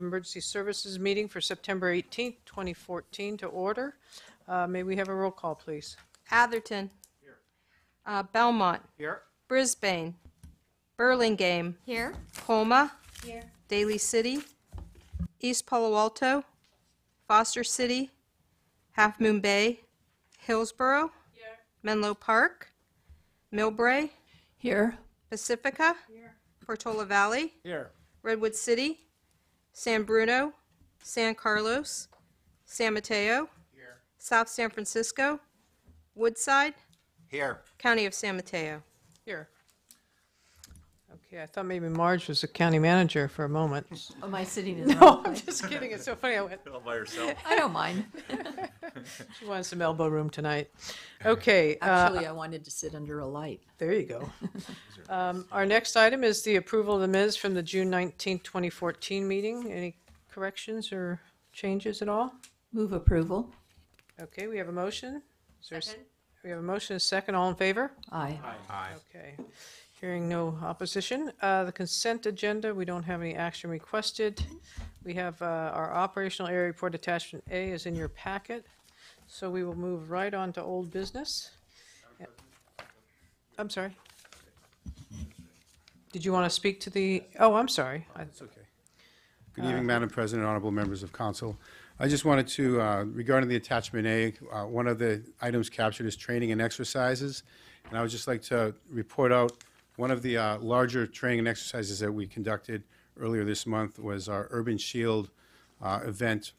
Emergency Services meeting for September 18th, 2014 to order. May we have a roll call, please? Atherton. Here. Belmont. Here. Brisbane. Burlingame. Here. Colma. Here. Daly City. East Palo Alto. Foster City. Half Moon Bay. Hillsborough. Here. Menlo Park. Millbrae. Here. Pacifica. Here. Portola Valley. Here. Redwood City. San Bruno. San Carlos. San Mateo. Here. South San Francisco. Woodside. Here. County of San Mateo. Here. Okay, I thought maybe Marge was the county manager for a moment. Am I sitting in the No, wrong I'm place? just kidding. It's so funny. I went, All by yourself. I don't mind. she wanted some elbow room tonight. Okay. Actually, I wanted to sit under a light. There you go. Our next item is the approval of the minutes from the June 19th, 2014 meeting. Any corrections or changes at all? Move approval. Okay, we have a motion. Is there a s- Second. We have a motion, a second. All in favor? Aye. Aye. Okay. Hearing no opposition. The consent agenda, we don't have any action requested. We have our operational area report attachment A is in your packet. So we will move right on to old business. I'm sorry. Did you want to speak to the, oh, I'm sorry. That's okay. Good evening, Madam President, honorable members of council. I just wanted to, regarding the attachment A, one of the items captured is training and exercises. And I would just like to report out one of the larger training and exercises that we conducted earlier this month was our Urban Shield event,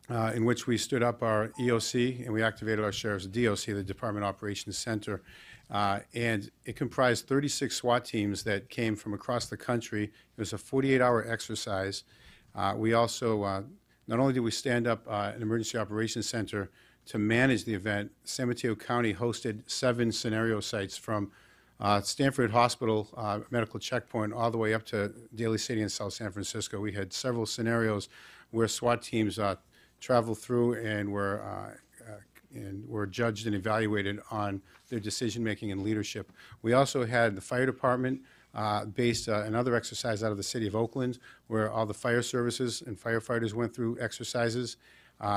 in which we stood up our EOC and we activated our sheriff's DOC, the Department Operations Center. And it comprised 36 SWAT teams that came from across the country. It was a 48-hour exercise. We also, not only did we stand up an emergency operations center to manage the event, San Mateo County hosted 7 scenario sites from Stanford Hospital Medical Checkpoint all the way up to Daly City in South San Francisco. We had several scenarios where SWAT teams traveled through and were judged and evaluated on their decision-making and leadership. We also had the fire department based another exercise out of the city of Oakland, where all the fire services and firefighters went through exercises,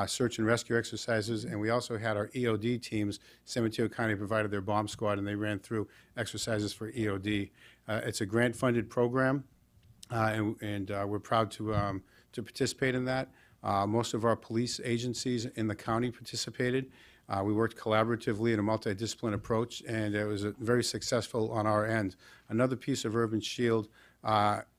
search and rescue exercises, and we also had our EOD teams. San Mateo County provided their bomb squad, and they ran through exercises for EOD. It's a grant-funded program, and we're proud to participate in that. Most of our police agencies in the county participated. We worked collaboratively in a multidisciplinary approach, and it was very successful on our end. Another piece of Urban Shield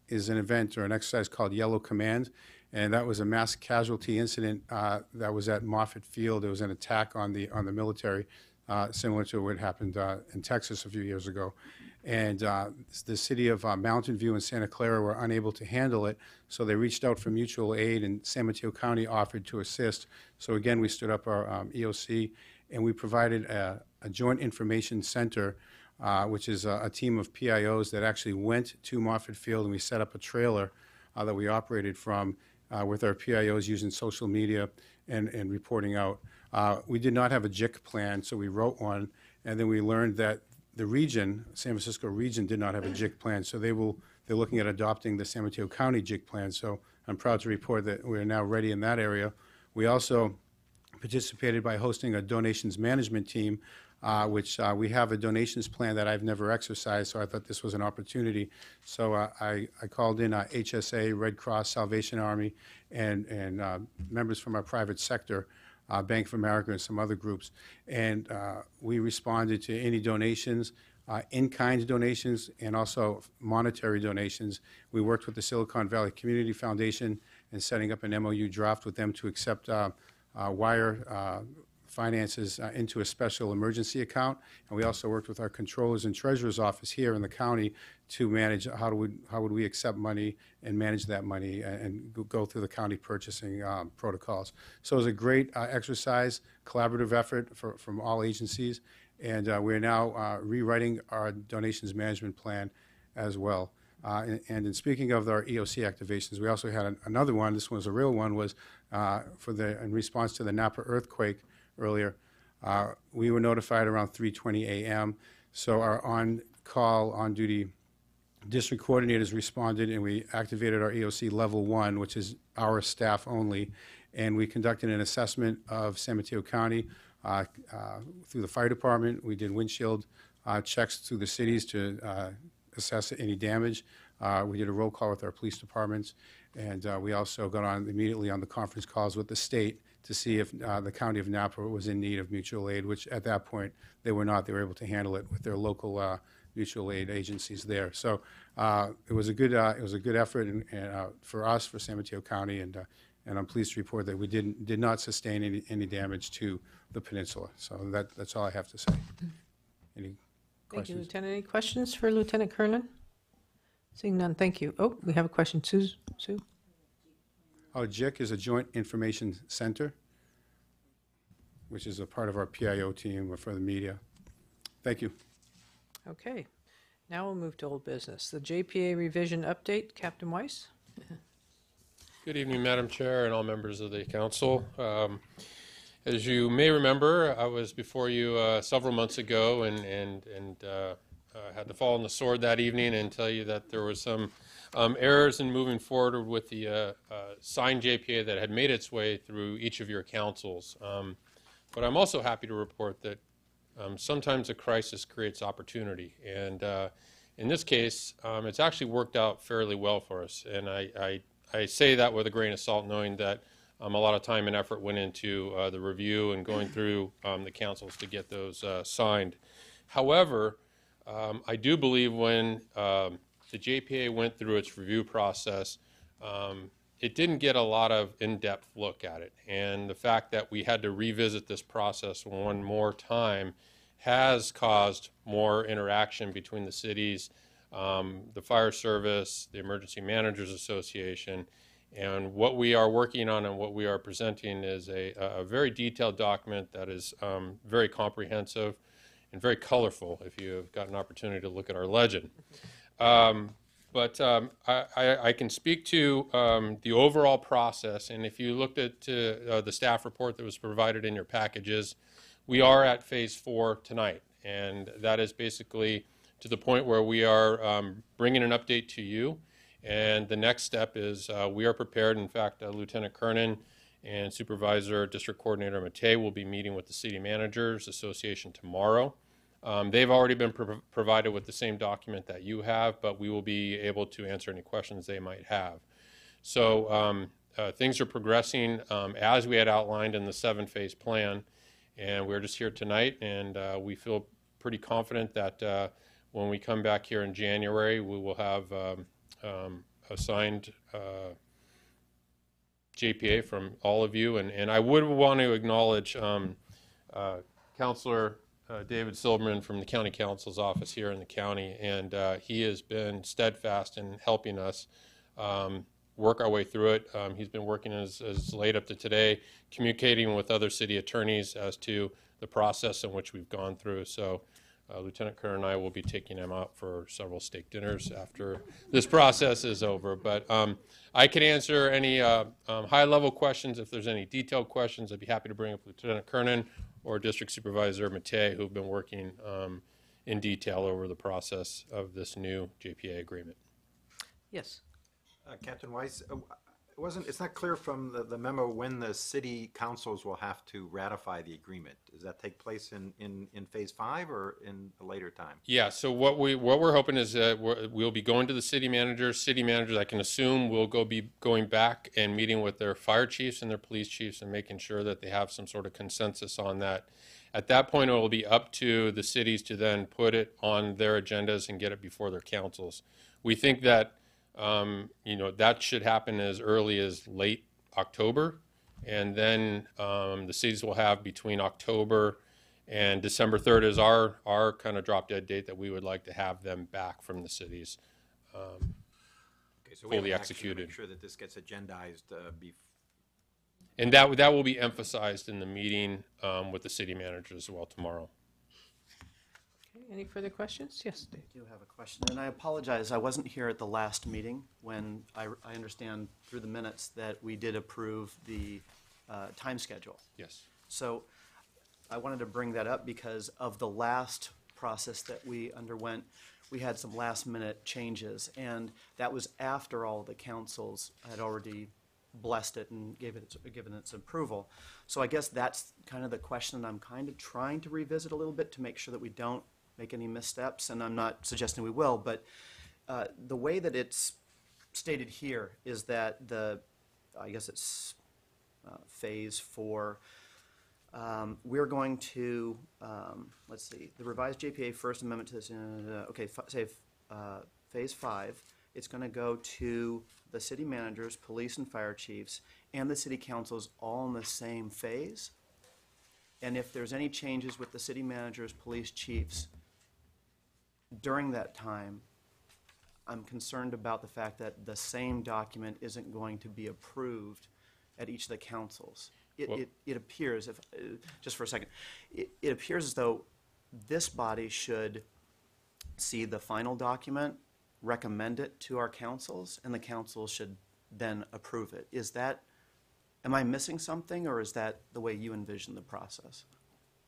is an event or an exercise called Yellow Command, and that was a mass casualty incident that was at Moffett Field. It was an attack on the military, similar to what happened in Texas a few years ago. And the city of Mountain View and Santa Clara were unable to handle it, so they reached out for mutual aid, and San Mateo County offered to assist. So again, we stood up our EOC, and we provided a joint information center, which is a team of PIOs that actually went to Moffett Field, and we set up a trailer that we operated from with our PIOs using social media and reporting out. We did not have a JIC plan, so we wrote one, and then we learned that the region, San Francisco region, did not have a JIC plan, so they're looking at adopting the San Mateo County JIC plan. So I'm proud to report that we're now ready in that area. We also participated by hosting a donations management team, which we have a donations plan that I've never exercised, so I thought this was an opportunity. So I called in HSA, Red Cross, Salvation Army, and members from our private sector, Bank of America and some other groups, and we responded to any donations, in-kind donations, and also monetary donations. We worked with the Silicon Valley Community Foundation in setting up an MOU draft with them to accept wire finances into a special emergency account, and we also worked with our controllers and treasurer's office here in the county to manage how would we accept money and manage that money and go through the county purchasing protocols. So it was a great exercise, collaborative effort from all agencies, and we're now rewriting our donations management plan as well. And in speaking of our EOC activations, we also had another one. This one was a real one. Was in response to the Napa earthquake earlier. We were notified around 3:20 a.m. So our on-call, on-duty district coordinators responded, and we activated our EOC Level 1, which is our staff only, and we conducted an assessment of San Mateo County through the fire department. We did windshield checks through the cities to assess any damage. We did a roll call with our police departments, and we also got on immediately on the conference calls with the state to see if the county of Napa was in need of mutual aid, which at that point they were not. They were able to handle it with their local mutual aid agencies there. So it was a good effort for us, for San Mateo County, and I'm pleased to report that we did not sustain any damage to the peninsula. So that's all I have to say. Any Thank you, questions? Lieutenant. Any questions for Lieutenant Kernan? Seeing none, thank you. Oh, we have a question. Sue? Oh, JIC is a Joint Information Center, which is a part of our PIO team for the media. Thank you. Okay. Now we'll move to old business. The JPA revision update, Captain Weiss? Good evening, Madam Chair and all members of the council. As you may remember, I was before you several months ago and had to fall on the sword that evening and tell you that there was some errors in moving forward with the signed JPA that had made its way through each of your councils. But I'm also happy to report that sometimes a crisis creates opportunity. And in this case, it's actually worked out fairly well for us. And I say that with a grain of salt, knowing that a lot of time and effort went into the review and going through the councils to get those signed. However, I do believe when the JPA went through its review process, it didn't get a lot of in-depth look at it. And the fact that we had to revisit this process one more time has caused more interaction between the cities, the fire service, the Emergency Managers Association. And what we are working on and what we are presenting is a very detailed document that is very comprehensive and very colorful if you have got an opportunity to look at our legend. But I can speak to the overall process, and if you looked at the staff report that was provided in your packages, we are at phase 4 tonight, and that is basically to the point where we are bringing an update to you. And the next step is we are prepared. In fact, Lieutenant Kernan and Supervisor District Coordinator Matei will be meeting with the City Managers Association tomorrow. They've already been provided with the same document that you have, but we will be able to answer any questions they might have. So things are progressing as we had outlined in the 7-phase plan, and we're just here tonight, and we feel pretty confident that when we come back here in January, we will have a signed JPA from all of you. And I would want to acknowledge Councilor David Silverman from the County Council's office here in the county, and he has been steadfast in helping us work our way through it. He's been working as late up to today, communicating with other city attorneys as to the process in which we've gone through. So Lieutenant Kerr and I will be taking him out for several steak dinners after this process is over. But I can answer any high-level questions. If there's any detailed questions, I'd be happy to bring up Lieutenant Kernan or District Supervisor Matei, who've been working in detail over the process of this new JPA agreement. Yes. Captain Weiss, it's not clear from the memo when the city councils will have to ratify the agreement. Does that take place in phase 5 or in a later time? Yeah, so what we're hoping is that we'll be going to the city managers. City managers, I can assume, will be going back and meeting with their fire chiefs and their police chiefs and making sure that they have some sort of consensus on that. At that point, it will be up to the cities to then put it on their agendas and get it before their councils. We think that that should happen as early as late October, and then the cities will have between October and December 3rd is our kind of drop dead date that we would like to have them back from the cities Okay, so we have fully to executed. make sure that this gets agendized And that will be emphasized in the meeting with the city managers as well tomorrow. Okay, any further questions? Yes, Dave. I do have a question, and I apologize, I wasn't here at the last meeting when I understand through the minutes that we did approve the time schedule. Yes. So I wanted to bring that up because of the last process that we underwent. we had some last-minute changes, and that was after all the councils had already blessed it and given its approval. So I guess that's kind of the question I'm kind of trying to revisit a little bit to make sure that we don't make any missteps, and I'm not suggesting we will, but the way that it's stated here is that I guess it's phase 4, we're going to, let's see, the revised JPA First Amendment to this, phase 5, it's going to go to the city managers, police and fire chiefs, and the city councils all in the same phase. And if there's any changes with the city managers, police chiefs during that time, I'm concerned about the fact that the same document isn't going to be approved at each of the councils. It appears, just for a second, it appears as though this body should see the final document, recommend it to our councils, and the councils should then approve it. Am I missing something, or is that the way you envision the process?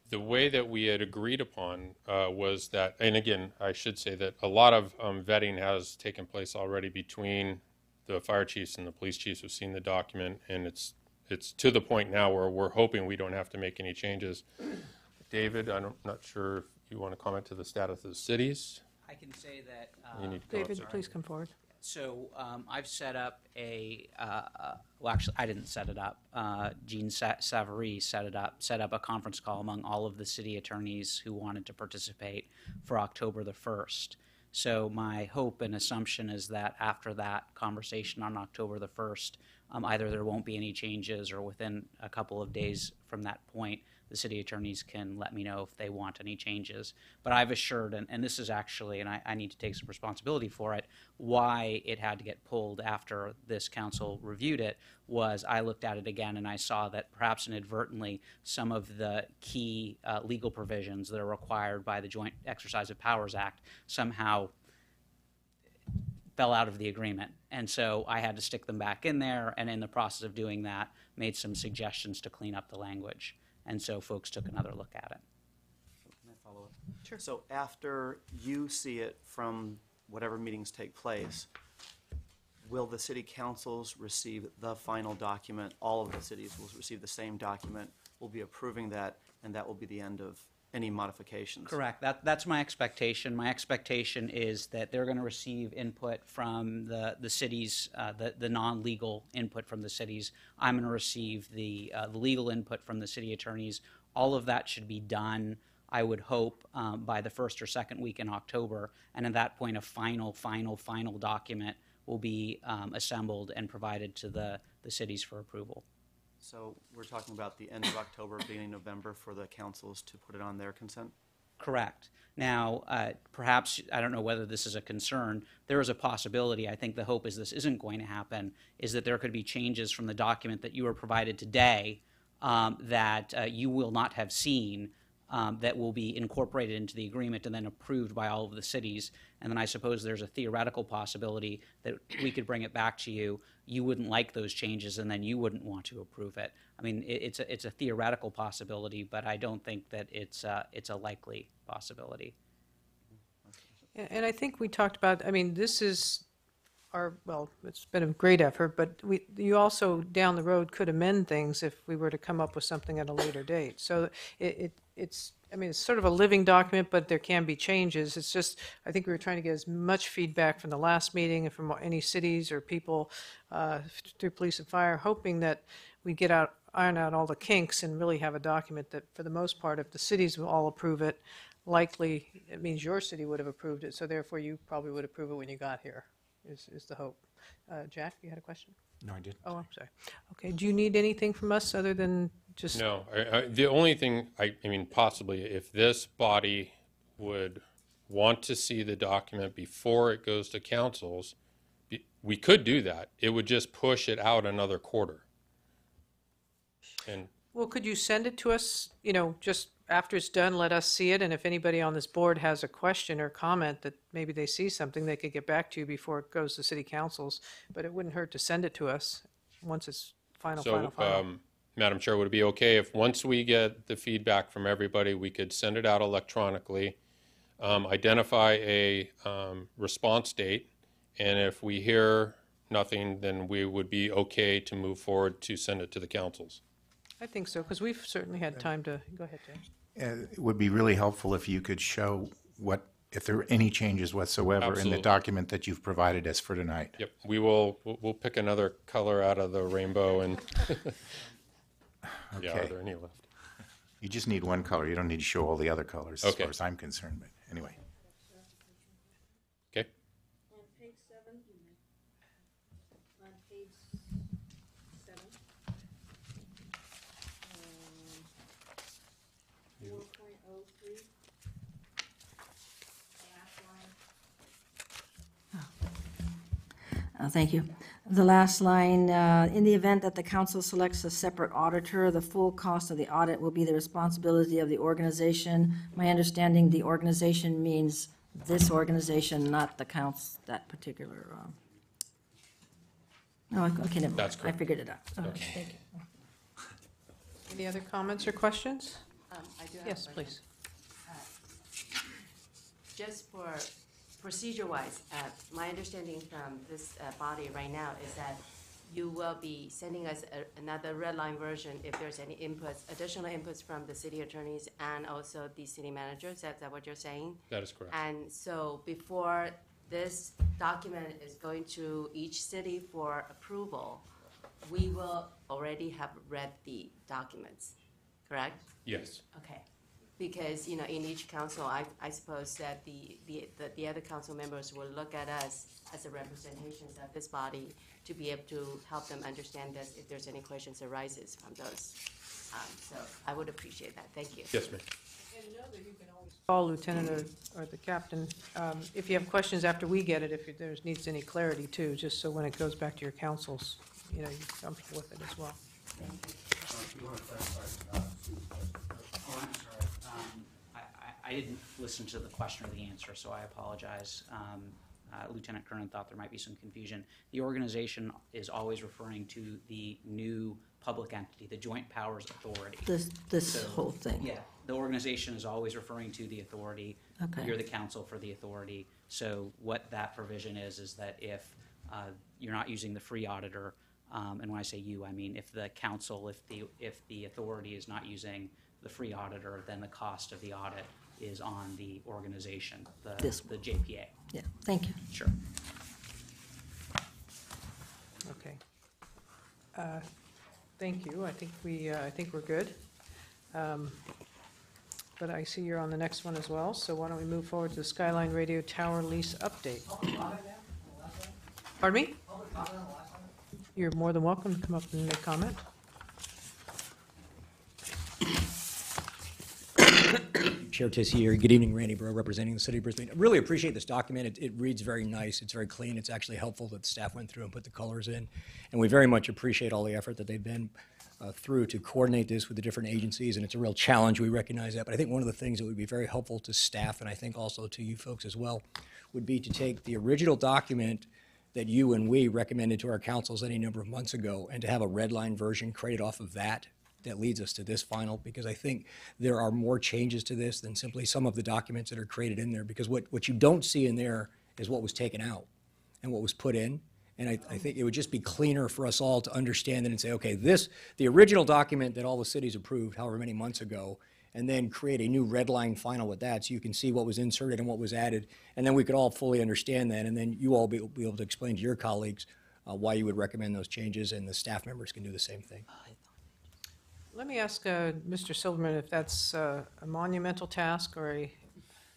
The way that we had agreed upon was that, and again, I should say that a lot of vetting has taken place already between the fire chiefs and the police chiefs who've seen the document, and it's to the point now where we're hoping we don't have to make any changes. David, I'm not sure if you want to comment to the status of the cities. I can say that. You need to go, David, sorry. please come forward. So I've set up well, actually, I didn't set it up. Jean Savary set up a conference call among all of the city attorneys who wanted to participate for October the 1st. So my hope and assumption is that after that conversation on October the 1st, either there won't be any changes, or within a couple of days from that point, the city attorneys can let me know if they want any changes. But I've assured, and this is actually, and I need to take some responsibility for it, why it had to get pulled after this council reviewed it was I looked at it again and I saw that perhaps inadvertently some of the key legal provisions that are required by the Joint Exercise of Powers Act somehow fell out of the agreement. And so I had to stick them back in there, and in the process of doing that, made some suggestions to clean up the language. And so folks took another look at it. Can I follow up? Sure. So after you see it from whatever meetings take place, will the city councils receive the final document? All of the cities will receive the same document. We'll be approving that, and that will be the end of any modifications. Correct. That's my expectation. My expectation is that they're going to receive input from the cities, the non-legal input from the cities. I'm going to receive the legal input from the city attorneys. All of that should be done, I would hope, by the first or second week in October. And at that point, a final document will be assembled and provided to the cities for approval. So we're talking about the end of October, beginning of November for the councils to put it on their consent? Correct. Now, perhaps, I don't know whether this is a concern, there is a possibility, I think the hope is this isn't going to happen, is that there could be changes from the document that you were provided today that you will not have seen, that will be incorporated into the agreement and then approved by all of the cities. And then I suppose there's a theoretical possibility that we could bring it back to you. You wouldn't like those changes, and then you wouldn't want to approve it. I mean, it's a theoretical possibility, but I don't think that it's a likely possibility. And I think we talked about, I mean, this is well, it's been a great effort, but you also down the road could amend things if we were to come up with something at a later date. So it's, I mean, it's sort of a living document, but there can be changes. It's just, I think we were trying to get as much feedback from the last meeting and from any cities or people through police and fire, hoping that we iron out all the kinks and really have a document that, for the most part, if the cities will all approve it, likely it means your city would have approved it, so therefore you probably would approve it when you got here, is the hope. Jack, you had a question? No, I didn't. Oh, I'm sorry. Okay, do you need anything from us other than just? No, the only thing, I mean, possibly, if this body would want to see the document before it goes to councils, we could do that. It would just push it out another quarter. And Well, could you send it to us, just after it's done, let us see it, and if anybody on this board has a question or comment that maybe they see something, they could get back to you before it goes to city councils, but it wouldn't hurt to send it to us once it's final. Madam Chair, would it be okay if once we get the feedback from everybody, we could send it out electronically? identify a response date, and if we hear nothing, then we would be okay to move forward to send it to the councils. I think so, because we've certainly had time to, go ahead, Jay. It would be really helpful if you could show if there are any changes whatsoever in Absolutely. the document that you've provided us for tonight. Yep, we'll pick another color out of the rainbow and, yeah, are Okay. there any left? You just need one color. You don't need to show all the other colors as Okay. far as I'm concerned, but anyway. Okay, On page 7, on page 7, 4.03, last line. Thank you. The last line, in the event that the council selects a separate auditor, the full cost of the audit will be the responsibility of the organization. My understanding, the organization means this organization, not the council, that particular. No, okay, never That's mind. I correct. figured it out. Okay, thank you. Any other comments or questions? I do have Yes, a please. question. Just for procedure-wise, my understanding from this body right now is that you will be sending us another red line version if there's any inputs, additional inputs from the city attorneys and also the city managers. Is that what you're saying? that is correct. And so before this document is going to each city for approval, we will already have read the documents, correct? Yes, Okay, because, in each council, I suppose that the other council members will look at us as a representations of this body to be able to help them understand this if there's any questions arises from those. So I would appreciate that, thank you. yes, ma'am. Call Lieutenant or the captain, if you have questions after we get it, if there needs any clarity too, just so when it goes back to your councils, you're comfortable with it as well. I didn't listen to the question or the answer, so I apologize. Lieutenant Kernan thought there might be some confusion. The organization is always referring to the new public entity, the Joint Powers Authority. This So, whole thing. Yeah, the organization is always referring to the authority. Okay. You're the council for the authority. So what that provision is that if you're not using the free auditor, and when I say you, I mean if the council, if the authority is not using the free auditor, then the cost of the audit is on the organization, the JPA. Yeah, thank you. Sure. Okay. Thank you. I think we're good. But I see you're on the next one as well, so why don't we move forward to the Skyline Radio Tower lease update? Pardon me? You're more than welcome to come up and make comment. Chair Tissier, good evening, Randy Burrow, representing the city of Brisbane. I really appreciate this document. It reads very nice. It's very clean. It's actually helpful that the staff went through and put the colors in. And we very much appreciate all the effort that they've been through to coordinate this with the different agencies. And it's a real challenge. We recognize that. But I think one of the things that would be very helpful to staff, and I think also to you folks as well, would be to take the original document that you and we recommended to our councils any number of months ago and to have a red line version created off of that leads us to this final, because I think there are more changes to this than simply some of the documents that are created in there, because what you don't see in there is what was taken out and what was put in. And I think it would just be cleaner for us all to understand it and say, okay, the original document that all the cities approved however many months ago, and then create a new red line final with that so you can see what was inserted and what was added. And then we could all fully understand that, and then you all be able to explain to your colleagues why you would recommend those changes, and the staff members can do the same thing. Let me ask Mr. Silverman if that's a monumental task or a...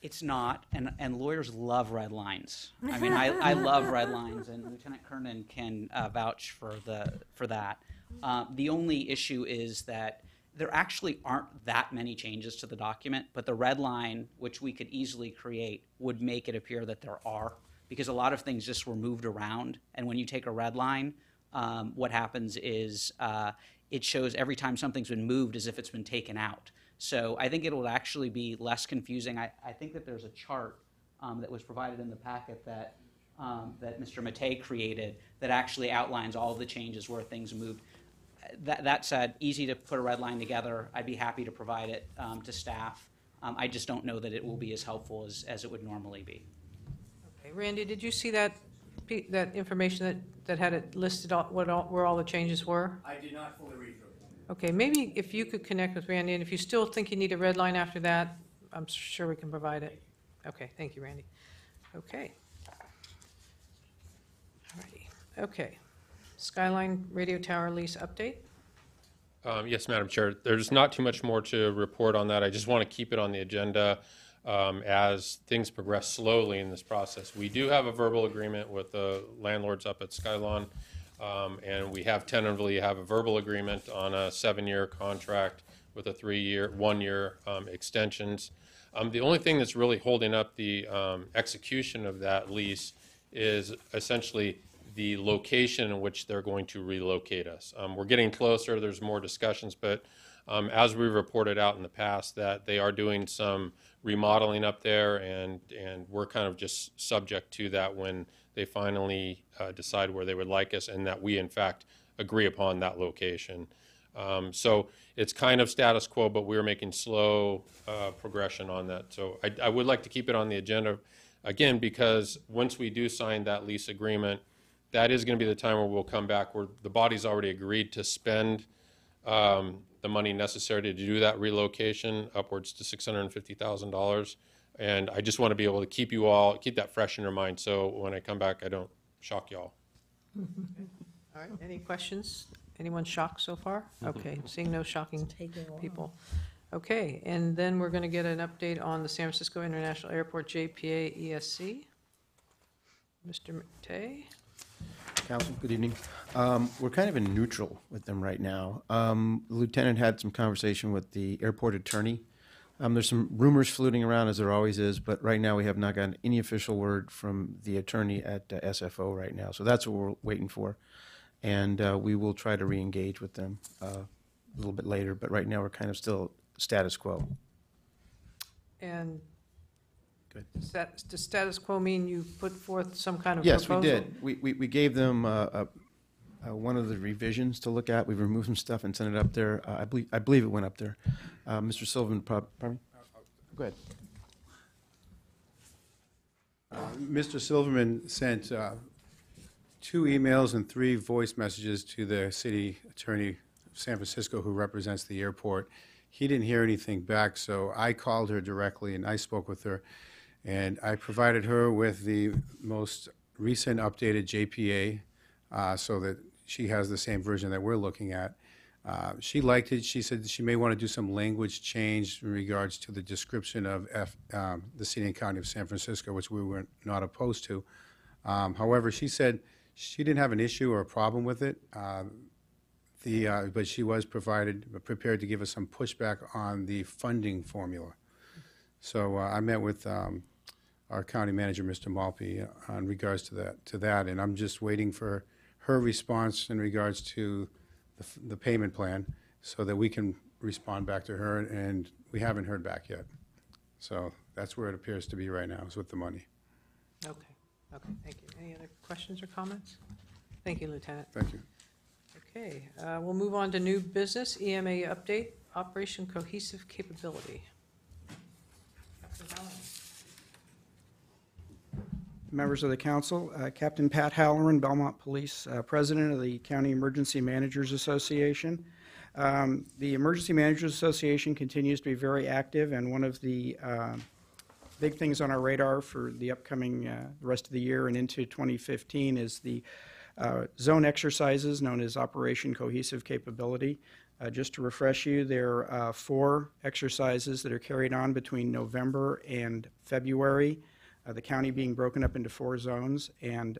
It's not, and lawyers love red lines. I mean, I love red lines, and Lieutenant Kernan can vouch for that. The only issue is that there actually aren't that many changes to the document, but the red line, which we could easily create, would make it appear that there are, because a lot of things just were moved around. And when you take a red line, what happens is it shows every time something's been moved as if it's been taken out. So I think it will actually be less confusing. I think that there's a chart that was provided in the packet that Mr. Matei created that actually outlines all of the changes where things moved. That said, easy to put a red line together. I'd be happy to provide it to staff I just don't know that it will be as helpful as it would normally be. Okay, Randy, did you see that, that information that had it listed, where all the changes were? I did not fully read through it. Okay, maybe if you could connect with Randy, and if you still think you need a red line after that, I'm sure we can provide it. Okay, thank you, Randy. Okay. Alrighty, okay. Skyline Radio Tower lease update? Yes, Madam Chair. There's not too much more to report on that. I just want to keep it on the agenda as things progress slowly in this process. We do have a verbal agreement with the landlords up at Skyline, and we have tentatively have a verbal agreement on a 7-year contract with a 1-year extensions. The only thing that's really holding up the execution of that lease is essentially the location in which they're going to relocate us. We're getting closer, there's more discussions, but as we reported out in the past, that they are doing some remodeling up there, and we're kind of just subject to that when they finally decide where they would like us, and that we in fact agree upon that location. So it's kind of status quo, but we're making slow progression on that. So I would like to keep it on the agenda, again, because once we do sign that lease agreement, that is going to be the time where we'll come back, where the body's already agreed to spend the money necessary to do that relocation, upwards to $650,000. And I just want to be able to keep that fresh in your mind, so when I come back, I don't shock y'all. All right, any questions? Anyone shocked so far? Okay, seeing no shocking people. Okay, and then we're going to get an update on the San Francisco International Airport JPA ESC. Mr. McTay? Council, good evening. We're kind of in neutral with them right now. The lieutenant had some conversation with the airport attorney. There's some rumors floating around, as there always is, but right now we have not gotten any official word from the attorney at SFO right now. So that's what we're waiting for. And we will try to re-engage with them a little bit later, but right now we're kind of still status quo. And Good. does status quo mean you put forth some kind of Yes, proposal? we did. We gave them one of the revisions to look at. We removed some stuff and sent it up there. I believe it went up there. Mr. Sullivan, pardon me? Go ahead. Mr. Silverman sent 2 emails and 3 voice messages to the city attorney of San Francisco, who represents the airport. He didn't hear anything back, so I called her directly and I spoke with her. And I provided her with the most recent updated JPA so that she has the same version that we're looking at. She liked it. She said she may want to do some language change in regards to the description of the city and county of San Francisco, which we were not opposed to. However, she said she didn't have an issue or a problem with it, but she was prepared to give us some pushback on the funding formula. So I met with our county manager, Mr. Malpe, in regards to that, and I'm just waiting for her response in regards to the payment plan so that we can respond back to her, and we haven't heard back yet. So that's where it appears to be right now, is with the money. Okay, thank you. Any other questions or comments? Thank you, Lieutenant. Thank you. Okay, we'll move on to new business, EMA update, Operation Cohesive Capability. Members of the council, Captain Pat Halloran, Belmont Police, President of the County Emergency Managers Association. The Emergency Managers Association continues to be very active, and one of the big things on our radar for the upcoming the rest of the year and into 2015 is the zone exercises known as Operation Cohesive Capability. Just to refresh you, there are 4 exercises that are carried on between November and February, the county being broken up into 4 zones. And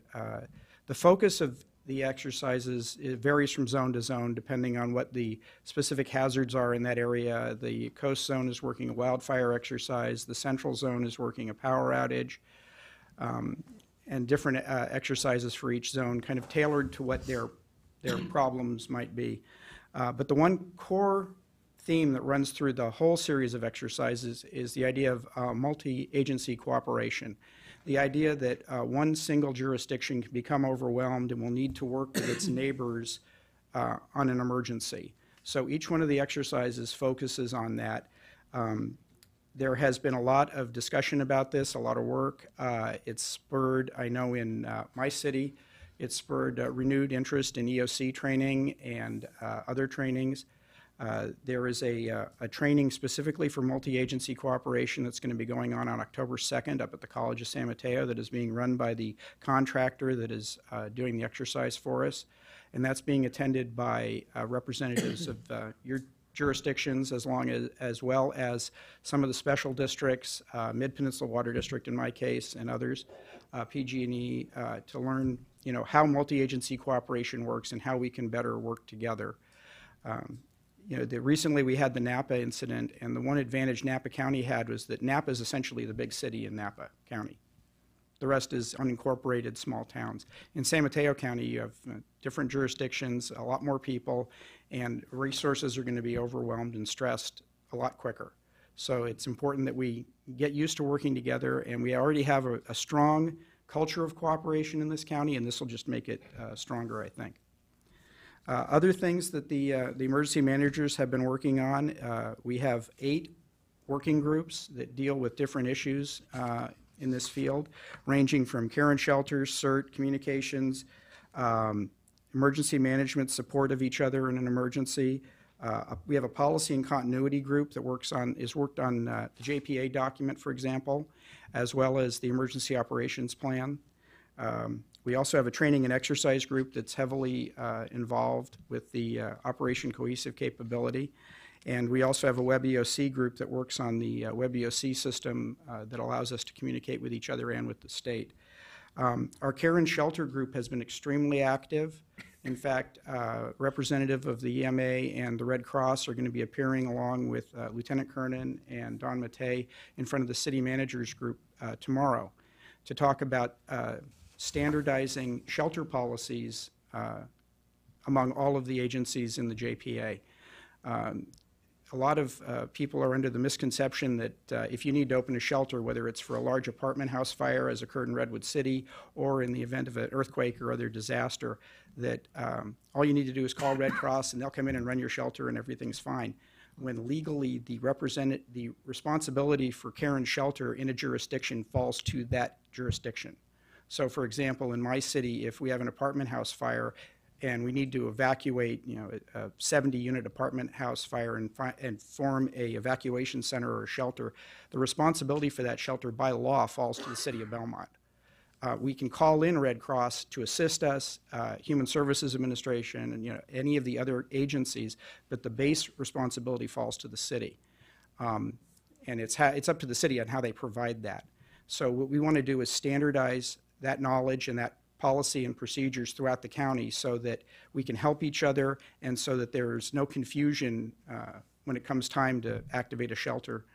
the focus of the exercises varies from zone to zone depending on what the specific hazards are in that area. The coast zone is working a wildfire exercise, the central zone is working a power outage, and different exercises for each zone, kind of tailored to what their problems might be. But the one core theme that runs through the whole series of exercises is the idea of multi-agency cooperation. The idea that one single jurisdiction can become overwhelmed and will need to work with its neighbors on an emergency. So each one of the exercises focuses on that. There has been a lot of discussion about this, a lot of work. It's spurred, I know in my city, it spurred renewed interest in EOC training and other trainings. There is a training specifically for multi-agency cooperation that's going to be going on October 2nd up at the College of San Mateo that is being run by the contractor that is doing the exercise for us. And that's being attended by representatives of your jurisdictions as well as some of the special districts, Mid-Peninsula Water District in my case and others, PG&E, to learn how multi-agency cooperation works and how we can better work together. Recently we had the Napa incident, and the one advantage Napa County had was that Napa is essentially the big city in Napa County. The rest is unincorporated small towns. In San Mateo County, you have different jurisdictions, a lot more people, and resources are going to be overwhelmed and stressed a lot quicker. So it's important that we get used to working together, and we already have a strong culture of cooperation in this county, and this will just make it stronger, I think. Other things that the emergency managers have been working on, we have 8 working groups that deal with different issues in this field, ranging from care and shelters, CERT, communications, emergency management, support of each other in an emergency. We have a policy and continuity group that worked on the JPA document, for example, as well as the emergency operations plan. We also have a training and exercise group that's heavily involved with the Operation Cohesive Capability. And we also have a WebEOC group that works on the WebEOC system that allows us to communicate with each other and with the state. Our care and shelter group has been extremely active. In fact, representative of the EMA and the Red Cross are going to be appearing along with Lieutenant Kernan and Don Matei in front of the city managers group tomorrow to talk about standardizing shelter policies among all of the agencies in the JPA. A lot of people are under the misconception that if you need to open a shelter, whether it's for a large apartment house fire as occurred in Redwood City or in the event of an earthquake or other disaster, that all you need to do is call Red Cross and they'll come in and run your shelter and everything's fine. When legally the responsibility for care and shelter in a jurisdiction falls to that jurisdiction. So for example, in my city, if we have an apartment house fire and we need to evacuate, a 70-unit apartment house fire and form a evacuation center or a shelter, the responsibility for that shelter by law falls to the city of Belmont. We can call in Red Cross to assist us, Human Services Administration, and any of the other agencies, but the base responsibility falls to the city. And it's up to the city on how they provide that. So what we want to do is standardize that knowledge and that policy and procedures throughout the county so that we can help each other and so that there's no confusion when it comes time to activate a shelter.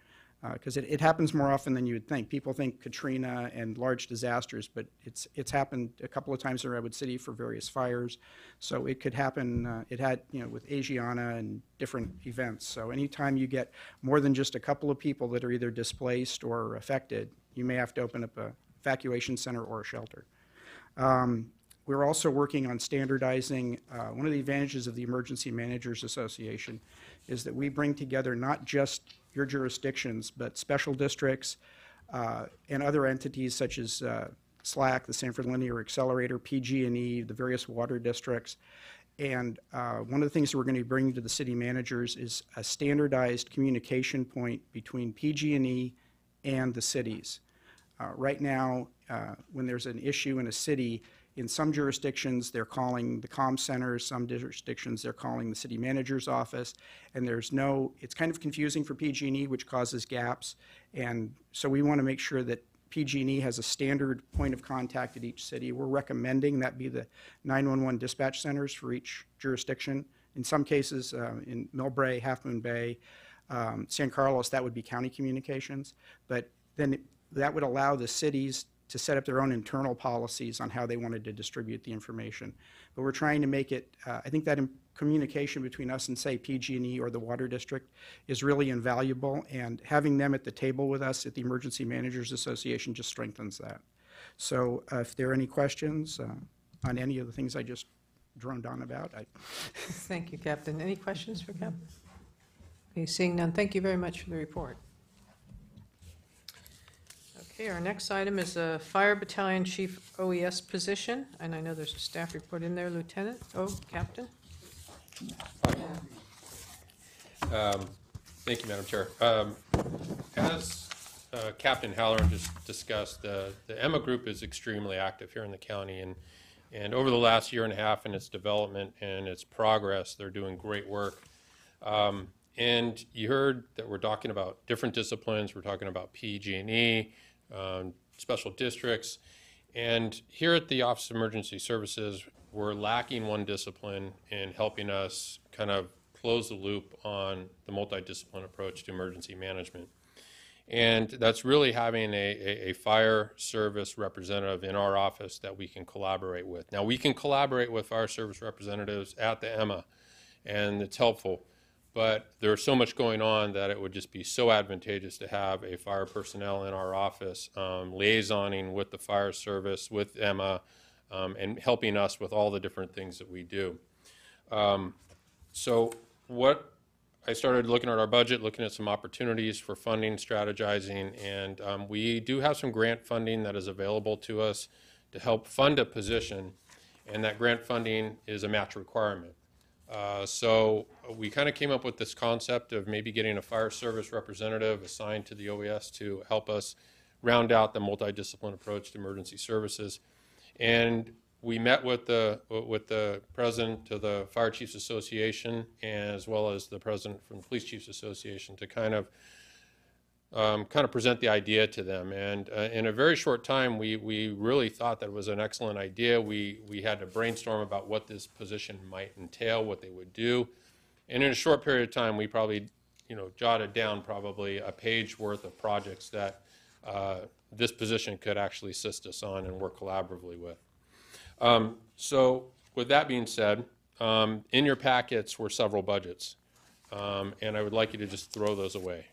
Because it happens more often than you would think. People think Katrina and large disasters, but it's happened a couple of times in Redwood City for various fires. So it could happen, it had, with Asiana and different events. So anytime you get more than just a couple of people that are either displaced or affected, you may have to open up a evacuation center or a shelter. We're also working on standardizing. One of the advantages of the Emergency Managers Association is that we bring together not just your jurisdictions, but special districts and other entities such as SLAC, the Sanford Linear Accelerator, PG&E, the various water districts. And one of the things that we're going to be bringing to the city managers is a standardized communication point between PG&E and the cities. Right now, when there's an issue in a city, in some jurisdictions, they're calling the comm centers, some jurisdictions, they're calling the city manager's office, and it's kind of confusing for PG&E, which causes gaps. And so we want to make sure that PG&E has a standard point of contact at each city. We're recommending that be the 911 dispatch centers for each jurisdiction. In some cases, in Millbrae, Half Moon Bay, San Carlos, that would be county communications. But then that would allow the cities to set up their own internal policies on how they wanted to distribute the information. But we're trying to make it, I think that communication between us and, say, PG&E or the Water District is really invaluable, and having them at the table with us at the Emergency Managers Association just strengthens that. So if there are any questions on any of the things I just droned on about. Thank you, Captain. Any questions for Captain? Okay, seeing none, thank you very much for the report. Okay, our next item is a Fire Battalion Chief OES position, and I know there's a staff report in there, Lieutenant, Captain. Thank you, Madam Chair. As Captain Halloran just discussed, the Emma Group is extremely active here in the county, and over the last year and a half in its development and its progress, they're doing great work. And you heard that we're talking about different disciplines. We're talking about PG&E, special districts, and here at the Office of Emergency Services, we're lacking one discipline in helping us kind of close the loop on the multidisciplinary approach to emergency management. And that's really having a fire service representative in our office that we can collaborate with. Now, we can collaborate with fire service representatives at the EMA, and it's helpful. But there's so much going on that it would just be so advantageous to have a fire personnel in our office liaisoning with the fire service, with EMA, and helping us with all the different things that we do. So what I started looking at our budget, looking at some opportunities for funding, strategizing, and we do have some grant funding that is available to us to help fund a position, and that grant funding is a match requirement. So we kind of came up with this concept of maybe getting a fire service representative assigned to the OES to help us round out the multidisciplinary approach to emergency services. And we met with the president of the Fire Chiefs Association as well as the president from the Police Chiefs Association to kind of present the idea to them. And in a very short time, we really thought that it was an excellent idea. We had to brainstorm about what this position might entail, what they would do. And in a short period of time, we probably jotted down probably a page worth of projects that this position could actually assist us on and work collaboratively with. So with that being said, in your packets were several budgets. And I would like you to just throw those away.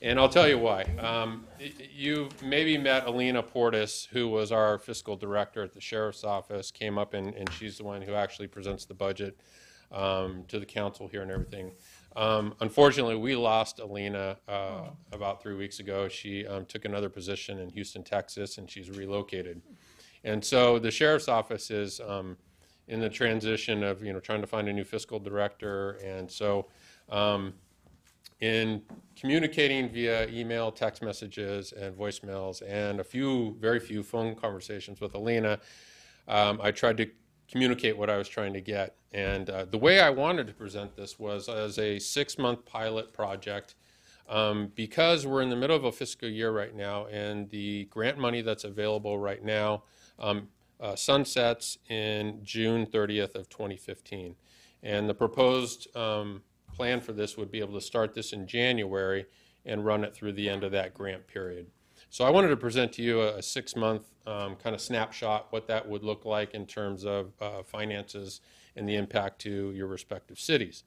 And I'll tell you why. You maybe met Alina Portis, who was our fiscal director at the Sheriff's Office, came up and she's the one who actually presents the budget to the council here and everything. Unfortunately, we lost Alina about 3 weeks ago. She took another position in Houston, Texas, and she's relocated. And so the Sheriff's Office is in the transition of trying to find a new fiscal director, and so in communicating via email, text messages, and voicemails, and very few phone conversations with Alina, I tried to communicate what I was trying to get. And the way I wanted to present this was as a 6-month pilot project, because we're in the middle of a fiscal year right now, and the grant money that's available right now sunsets in June 30th of 2015. And the proposed plan for this would be able to start this in January and run it through the end of that grant period. So I wanted to present to you a 6-month kind of snapshot, what that would look like in terms of finances and the impact to your respective cities.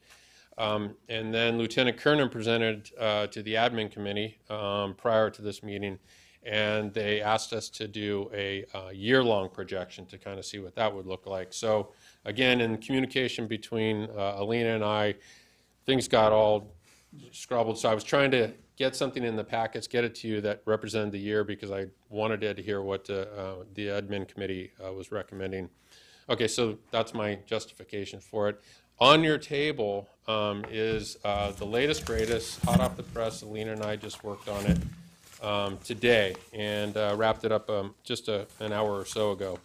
And then Lieutenant Kernan presented to the admin committee prior to this meeting, and they asked us to do a year-long projection to kind of see what that would look like. So again, in communication between Alina and I, things got all scrabbled. So I was trying to get something in the packets, get it to you that represented the year, because I wanted to hear what the admin committee was recommending. Okay, so that's my justification for it. On your table is the latest, greatest, hot off the press. Alina and I just worked on it today and wrapped it up just an hour or so ago.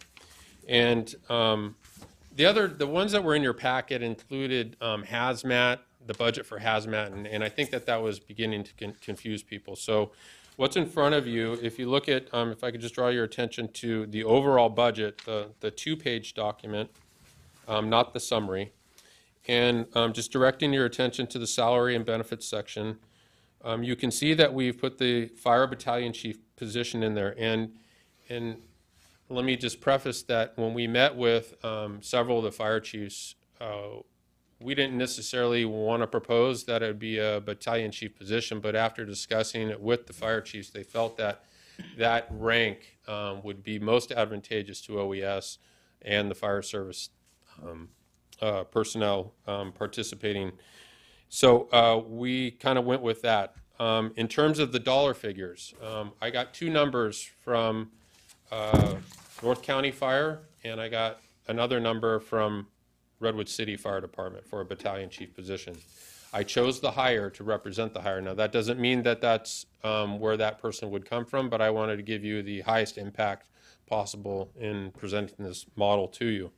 And the ones that were in your packet included hazmat, the budget for hazmat, and I think that was beginning to confuse people. So what's in front of you, if you look at, if I could just draw your attention to the overall budget, the 2-page document, not the summary, and just directing your attention to the salary and benefits section, you can see that we've put the fire battalion chief position in there. And let me just preface that when we met with several of the fire chiefs, we didn't necessarily want to propose that it would be a battalion chief position, but after discussing it with the fire chiefs, they felt that that rank would be most advantageous to OES and the fire service personnel participating. So we kind of went with that. In terms of the dollar figures, I got two numbers from North County Fire, and I got another number from Redwood City Fire Department for a battalion chief position. I chose the hire to represent the hire. Now, that doesn't mean that that's where that person would come from, but I wanted to give you the highest impact possible in presenting this model to you.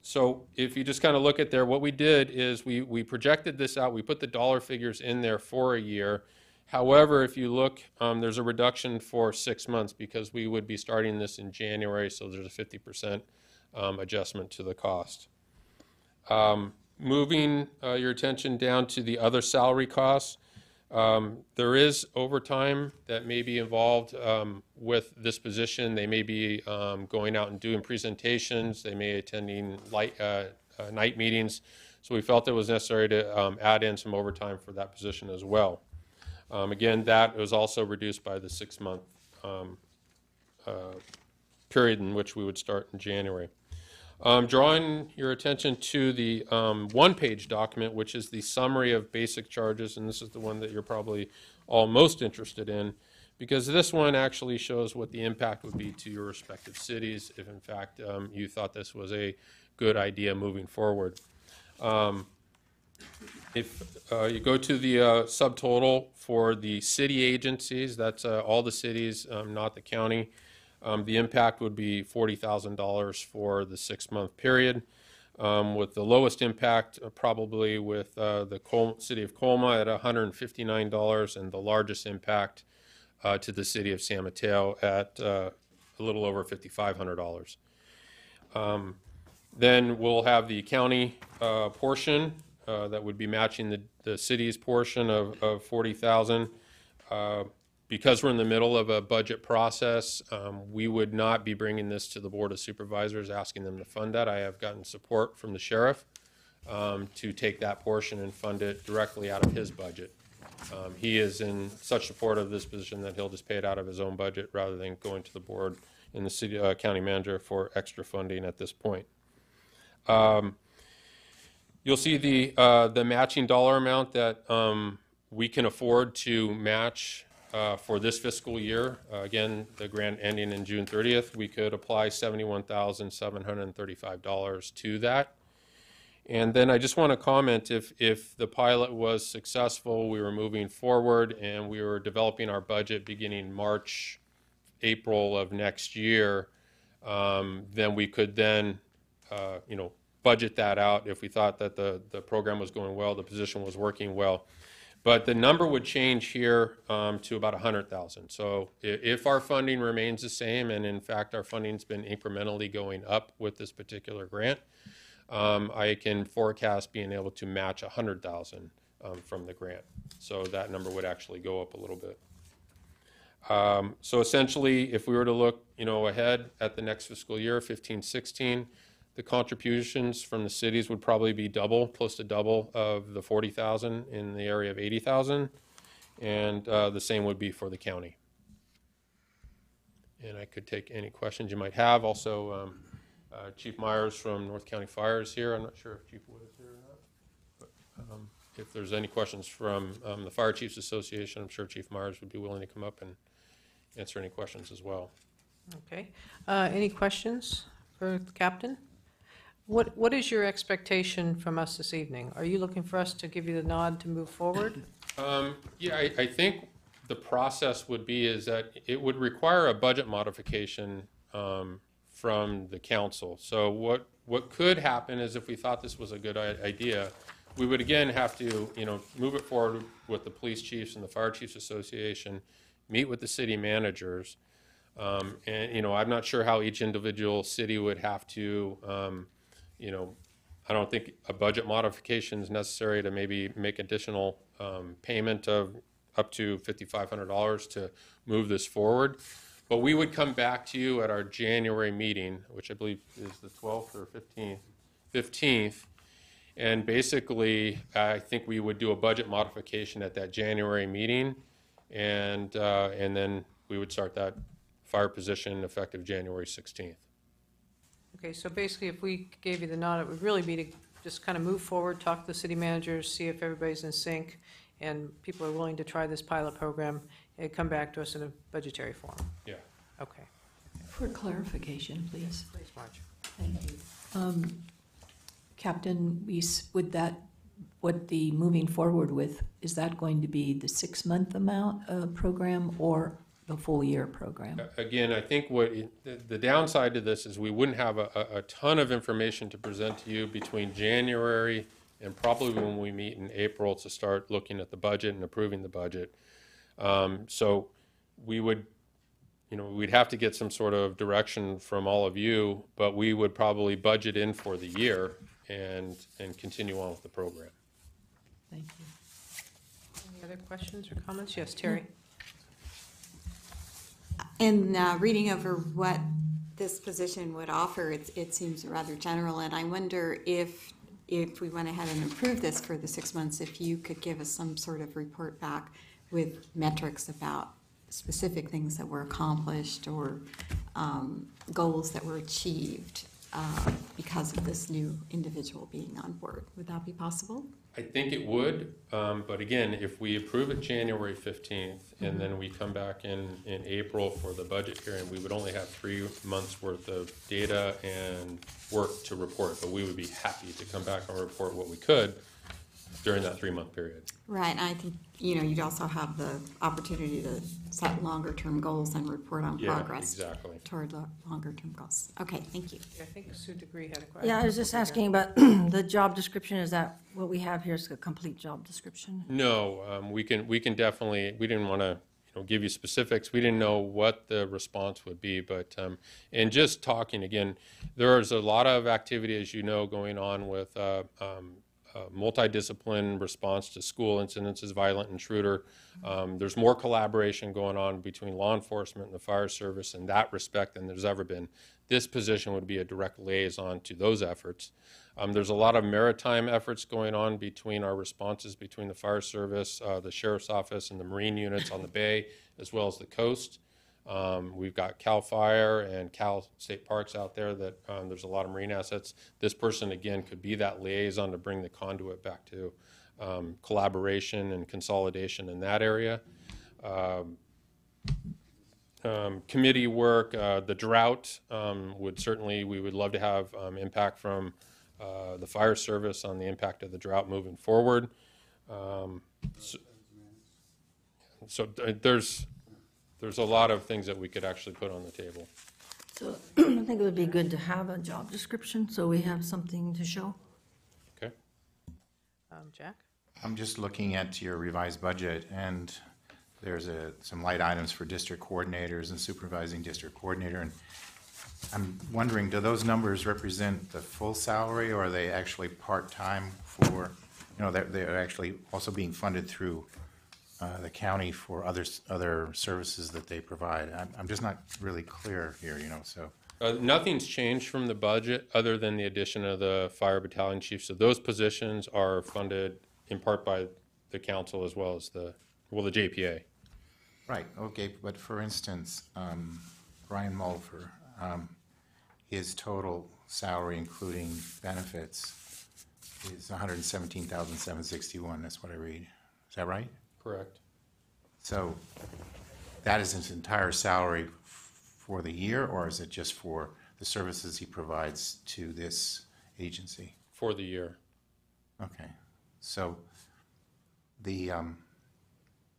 So if you just kind of look at there, what we did is we projected this out. We put the dollar figures in there for a year. However, if you look, there's a reduction for 6 months because we would be starting this in January, so there's a 50% adjustment to the cost. Moving your attention down to the other salary costs, there is overtime that may be involved with this position. They may be going out and doing presentations. They may be attending night meetings. So we felt it was necessary to add in some overtime for that position as well. Again, that was also reduced by the 6-month period in which we would start in January. Drawing your attention to the one-page document, which is the summary of basic charges, and this is the one that you're probably all most interested in, because this one actually shows what the impact would be to your respective cities if, in fact, you thought this was a good idea moving forward. If you go to the subtotal for the city agencies, that's all the cities, not the county. The impact would be $40,000 for the 6-month period, with the lowest impact probably with the city of Colma at $159, and the largest impact to the city of San Mateo at a little over $5,500. Then we'll have the county portion that would be matching the city's portion of $40,000. Because we're in the middle of a budget process, we would not be bringing this to the Board of Supervisors, asking them to fund that. I have gotten support from the sheriff to take that portion and fund it directly out of his budget. He is in such support of this position that he'll just pay it out of his own budget rather than going to the board and the city county manager for extra funding at this point. You'll see the matching dollar amount that we can afford to match for this fiscal year. Again, the grant ending in June 30th, we could apply $71,735 to that. And then I just want to comment, if the pilot was successful, we were moving forward and we were developing our budget beginning March, April of next year, then we could then, budget that out if we thought that the program was going well, the position was working well. But the number would change here to about $100,000. So if our funding remains the same, and in fact our funding's been incrementally going up with this particular grant, I can forecast being able to match $100,000 from the grant. So that number would actually go up a little bit. So essentially, if we were to look, ahead at the next fiscal year, 15-16, the contributions from the cities would probably be close to double of the $40,000 in the area of $80,000, and the same would be for the county. And I could take any questions you might have. Also, Chief Myers from North County Fire is here. I'm not sure if Chief Wood is here or not, but if there's any questions from the Fire Chiefs Association, I'm sure Chief Myers would be willing to come up and answer any questions as well. Okay. Any questions for the captain? What is your expectation from us this evening? Are you looking for us to give you the nod to move forward? Yeah, I think the process would be is that it would require a budget modification from the council. So what could happen is, if we thought this was a good idea, we would again have to move it forward with the police chiefs and the Fire Chiefs Association, meet with the city managers, and I'm not sure how each individual city would have to. I don't think a budget modification is necessary to maybe make additional payment of up to $5,500 to move this forward. But we would come back to you at our January meeting, which I believe is the 12th or 15th. And basically, I think we would do a budget modification at that January meeting, and then we would start that fire position effective January 16th. Okay, so basically, if we gave you the nod, it would really be to just kind of move forward, talk to the city managers, see if everybody's in sync. and people are willing to try this pilot program, and come back to us in a budgetary form. Yeah. Okay. For clarification, please. Please, Marge. Thank you. Captain Weiss, would the moving forward with, is that going to be the 6-month amount program or the full year program? Again, I think the downside to this is we wouldn't have a ton of information to present to you between January and probably when we meet in April to start looking at the budget and approving the budget. So we would, we'd have to get some sort of direction from all of you, but we would probably budget in for the year and continue on with the program. Thank you. Any other questions or comments? Yes, Terry. In reading over what this position would offer, it seems rather general, and I wonder if we went ahead and approved this for the 6 months, if you could give us some sort of report back with metrics about specific things that were accomplished or goals that were achieved because of this new individual being on board. Would that be possible? I think it would, but again, if we approve it January 15th and then we come back in April for the budget hearing, we would only have 3 months worth of data and work to report, but we would be happy to come back and report what we could during that 3-month period. Right, and I think, you'd also have the opportunity to set longer-term goals and report on progress exactly. toward the longer-term goals. Okay, thank you. I think Sue DeGree had a question. Yeah, I was just asking about the job description. Is that what we have here is a complete job description? No, we can definitely, we didn't want to give you specifics. We didn't know what the response would be, but and just talking again, there's a lot of activity, as you know, going on with multidiscipline response to school incidences, violent intruder. There's more collaboration going on between law enforcement and the fire service in that respect than there's ever been. This position would be a direct liaison to those efforts. There's a lot of maritime efforts going on between our responses between the fire service, the sheriff's office, and the marine units on the bay, as well as the coast. We've got CAL FIRE and Cal State Parks out there that there's a lot of marine assets. This person, again, could be that liaison to bring the conduit back to collaboration and consolidation in that area. Committee work, the drought would certainly, we would love to have impact from the fire service on the impact of the drought moving forward. So there's a lot of things that we could actually put on the table. So I think it would be good to have a job description so we have something to show. Okay. Jack? I'm just looking at your revised budget, and there's some light items for district coordinators and supervising district coordinator. And I'm wondering, do those numbers represent the full salary, or are they actually part-time for, they're actually also being funded through the county for other services that they provide? I'm just not really clear here, so. Nothing's changed from the budget other than the addition of the fire battalion chief. So those positions are funded in part by the council as well as the JPA. Right, okay, but for instance, Brian Mulfer, his total salary, including benefits, is $117,761. That's what I read. Is that right? Correct. So that is his entire salary for the year, or is it just for the services he provides to this agency? For the year. Okay. So the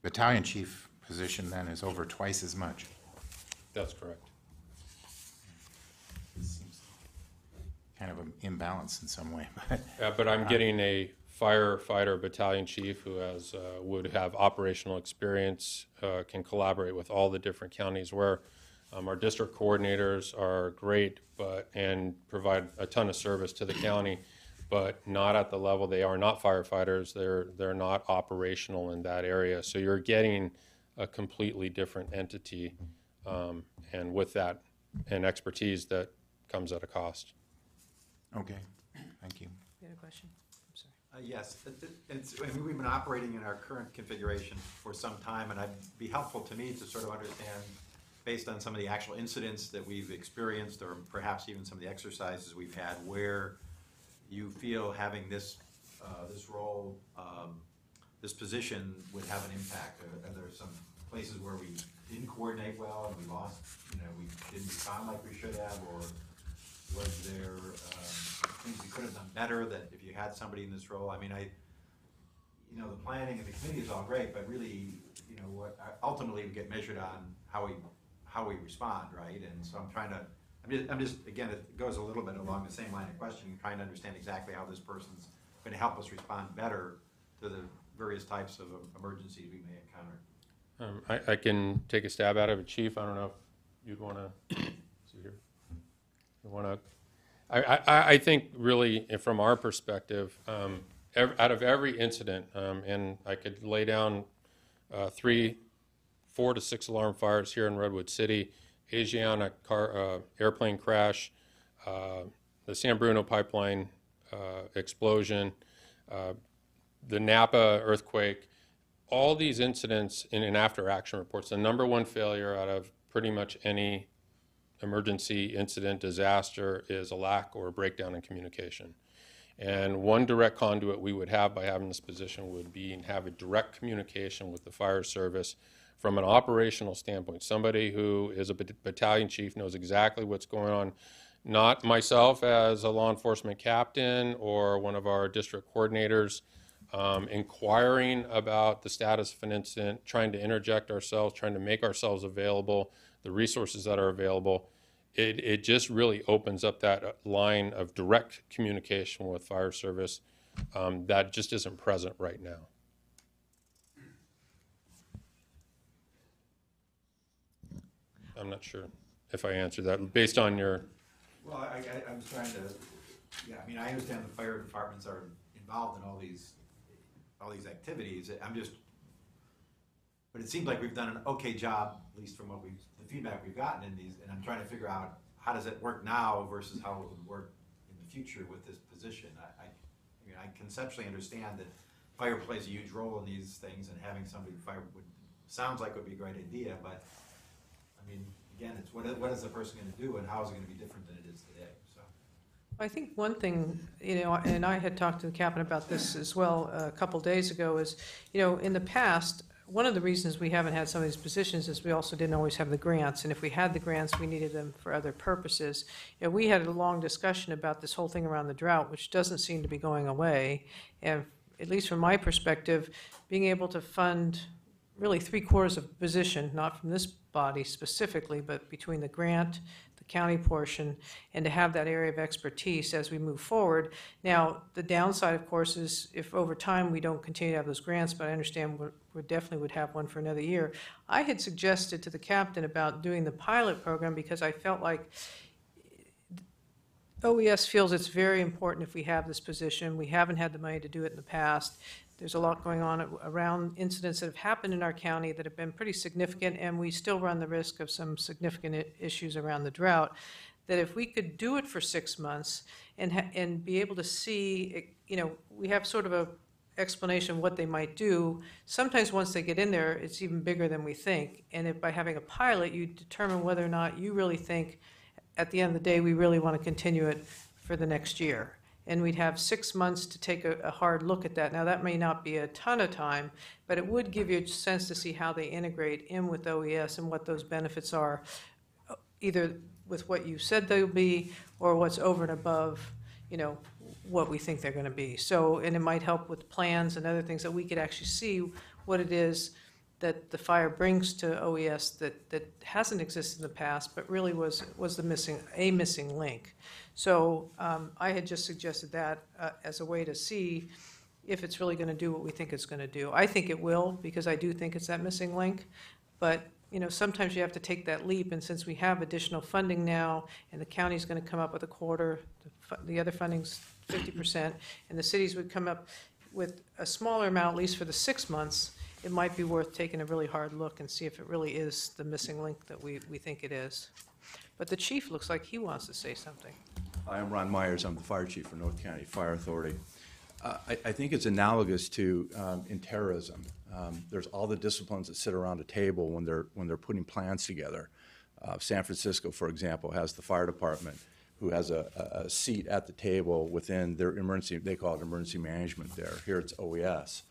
battalion chief position then is over twice as much. That's correct. It seems kind of an imbalance in some way. But I'm getting a firefighter battalion chief who would have operational experience, can collaborate with all the different counties where our district coordinators are great and provide a ton of service to the county, but not at the level. They are not firefighters. They're not operational in that area. So you're getting a completely different entity, and with that and expertise that comes at a cost. Okay, thank you. You had a question? Yes, we've been operating in our current configuration for some time, and it'd be helpful to me to sort of understand, based on some of the actual incidents that we've experienced, or perhaps even some of the exercises we've had, where you feel having this role, this position would have an impact? Are there some places where we didn't coordinate well and we lost, we didn't respond like we should have, or was there things we could have done better that if you had somebody in this role? I mean, the planning and the committee is all great, but really, what ultimately we get measured on how we respond, right? And so I'm just again, it goes a little bit along the same line of questioning, trying to understand exactly how this person's going to help us respond better to the various types of emergencies we may encounter. I can take a stab at it, Chief. I don't know if you'd want to see here. You want to? I think really, from our perspective, out of every incident, and I could lay down 4 to 6 alarm fires here in Redwood City, Asiana airplane crash, the San Bruno pipeline explosion, the Napa earthquake. All these incidents in after-action reports, the number one failure out of pretty much any emergency incident, disaster, is a lack or a breakdown in communication. And one direct conduit we would have by having this position would be and have a direct communication with the fire service from an operational standpoint. Somebody who is a battalion chief knows exactly what's going on. Not myself as a law enforcement captain or one of our district coordinators inquiring about the status of an incident, trying to interject ourselves, trying to make ourselves available, the resources that are available. It just really opens up that line of direct communication with fire service that just isn't present right now. I'm not sure if I answered that based on your. Well, I was trying to. Yeah, I mean, I understand the fire departments are involved in all these activities. But it seems like we've done an okay job, at least from the feedback we've gotten in these. And I'm trying to figure out how does it work now versus how it would work in the future with this position. I conceptually understand that fire plays a huge role in these things, and having somebody sounds like would be a great idea. But I mean, again, it's what is the person going to do, and how is it going to be different than it is today? So, I think one thing, and I had talked to the captain about this as well a couple days ago, is, in the past, one of the reasons we haven't had some of these positions is we also didn't always have the grants, and if we had the grants, we needed them for other purposes. We had a long discussion about this whole thing around the drought, which doesn't seem to be going away, and at least from my perspective, being able to fund really 3/4 of a position, not from this body specifically, but between the grant, the county portion, and to have that area of expertise as we move forward. Now, the downside, of course, is if over time we don't continue to have those grants, but I understand we definitely would have one for another year. I had suggested to the captain about doing the pilot program because I felt like OES feels it's very important if we have this position. We haven't had the money to do it in the past. There's a lot going on around incidents that have happened in our county that have been pretty significant, and we still run the risk of some significant issues around the drought, that if we could do it for 6 months and be able to see, we have sort of a explanation of what they might do. Sometimes once they get in there, it's even bigger than we think. And if by having a pilot, you determine whether or not you really think, at the end of the day, we really want to continue it for the next year. And we'd have 6 months to take a hard look at that. Now, that may not be a ton of time, but it would give you a sense to see how they integrate in with OES and what those benefits are, either with what you said they'll be or what's over and above, what we think they're going to be. So, and it might help with plans and other things that we could actually see what it is that the fire brings to OES that hasn't existed in the past, but really was the missing link. So I had just suggested that as a way to see if it's really going to do what we think it's going to do. I think it will, because I do think it's that missing link. But sometimes you have to take that leap, and since we have additional funding now, and the county's going to come up with 1/4, the other funding's 50%, and the cities would come up with a smaller amount, at least for the 6 months, it might be worth taking a really hard look and see if it really is the missing link that we think it is. But the chief looks like he wants to say something. Hi, I'm Ron Myers. I'm the fire chief for North County Fire Authority. I think it's analogous to in terrorism. There's all the disciplines that sit around a table when they're putting plans together. San Francisco, for example, has the fire department who has a seat at the table within their emergency. They call it emergency management there. Here it's OES.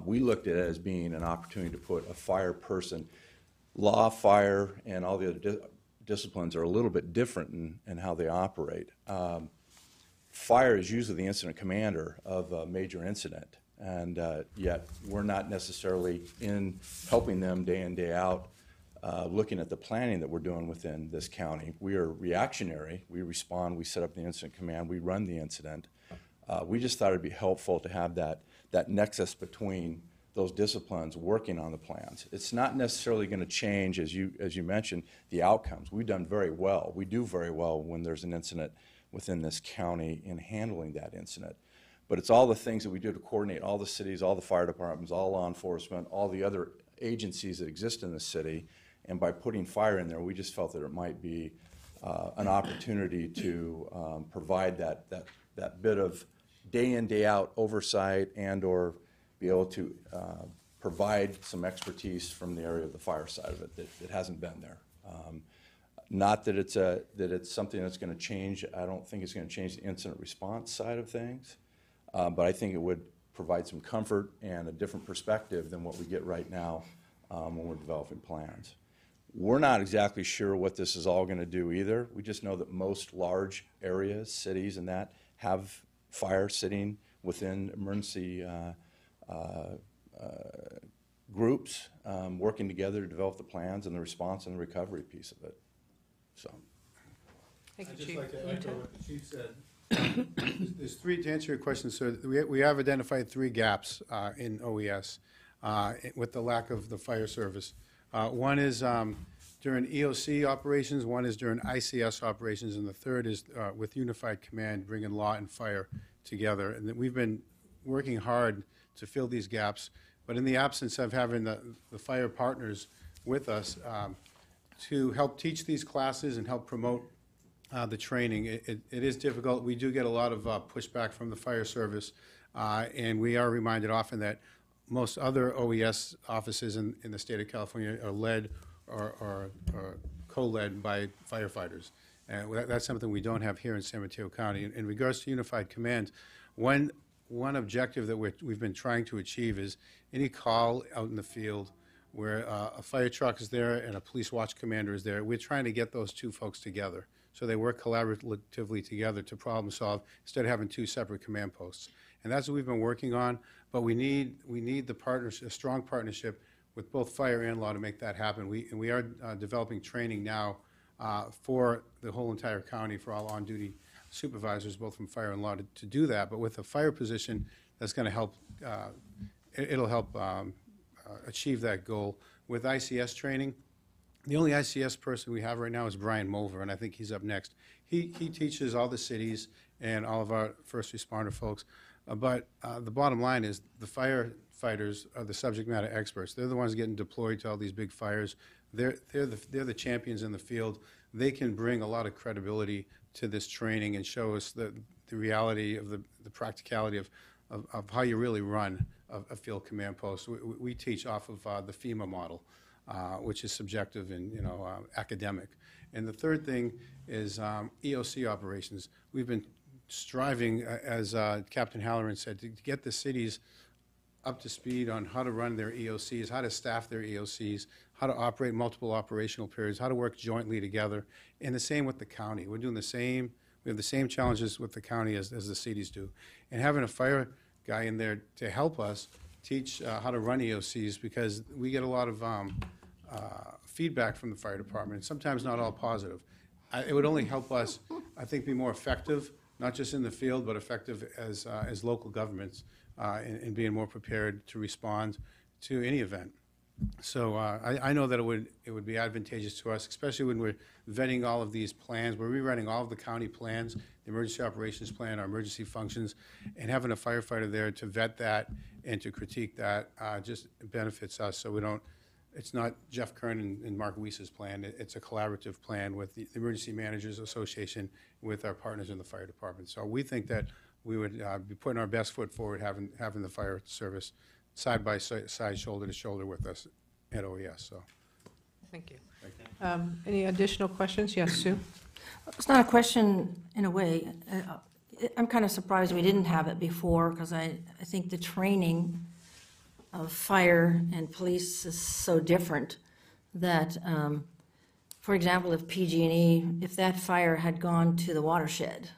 We looked at it as being an opportunity to put a fire person. Law, fire, and all the other disciplines are a little bit different in how they operate. Fire is usually the incident commander of a major incident, and yet we're not necessarily in helping them day in, day out, looking at the planning that we're doing within this county. We are reactionary. We respond, we set up the incident command, we run the incident. We just thought it'd be helpful to have that nexus between those disciplines working on the plans. It's not necessarily going to change, as you mentioned, the outcomes. We've done very well. We do very well when there's an incident within this county in handling that incident. But it's all the things that we do to coordinate all the cities, all the fire departments, all law enforcement, all the other agencies that exist in the city. And by putting fire in there, we just felt that it might be an opportunity to provide that bit of day in, day out oversight and or be able to provide some expertise from the area of the fire side of it that hasn't been there. Not that it's something that's going to change. I don't think it's going to change the incident response side of things, but I think it would provide some comfort and a different perspective than what we get right now when we're developing plans. We're not exactly sure what this is all going to do either. We just know that most large areas, cities and that, have fire sitting within emergency groups working together to develop the plans and the response and the recovery piece of it. So, Thank you, I'd just Chief. like to echo what the Chief said. There's three, to answer your question, sir, we have identified 3 gaps in OES with the lack of the fire service. One is during EOC operations, one is during ICS operations, and the third is with Unified Command, bringing law and fire together. And we've been working hard to fill these gaps, but in the absence of having the fire partners with us to help teach these classes and help promote the training, it is difficult. We do get a lot of pushback from the fire service, and we are reminded often that most other OES offices in the state of California are led or co-led by firefighters. And that's something we don't have here in San Mateo County. In regards to Unified Command, one objective that we've been trying to achieve is any call out in the field where a fire truck is there and a police watch commander is there, we're trying to get those 2 folks together so they work collaboratively together to problem solve instead of having 2 separate command posts. And that's what we've been working on, but we need the partnership, a strong partnership with both fire and law to make that happen. We are developing training now for the whole entire county for all on-duty supervisors, both from fire and law, to do that. But with a fire position, that's going to help, it'll help achieve that goal. With ICS training, the only ICS person we have right now is Brian Mulver, and I think he's up next. He teaches all the cities and all of our first responder folks. But the bottom line is the firefighters are the subject matter experts. They're the ones getting deployed to all these big fires. They're the champions in the field. They can bring a lot of credibility to this training and show us the reality of the practicality of how you really run a field command post. We teach off of the FEMA model, which is subjective and academic. And the third thing is EOC operations. We've been striving, as Captain Halloran said, to get the cities up to speed on how to run their EOCs, how to staff their EOCs, how to operate multiple operational periods, how to work jointly together, and the same with the county. We're doing the same. We have the same challenges with the county as the cities do. And having a fire guy in there to help us teach how to run EOCs, because we get a lot of feedback from the fire department, and sometimes not all positive. It would only help us, I think, be more effective, not just in the field, but effective as local governments in being more prepared to respond to any event. So I know that it would be advantageous to us, especially when we're vetting all of these plans. We're rewriting all of the county plans, the emergency operations plan, our emergency functions, and having a firefighter there to vet that and to critique that just benefits us. So we don't. It's not Jeff Kern and Mark Weiss's plan. It's a collaborative plan with the Emergency Managers Association, with our partners in the fire department. So we think that we would be putting our best foot forward, having the fire service side by side, shoulder to shoulder with us at OES. So, thank you. Any additional questions? Yes, Sue. It's not a question in a way. I'm kind of surprised we didn't have it before, because I think the training of fire and police is so different that, for example, if PG&E, if that fire had gone to the watershed,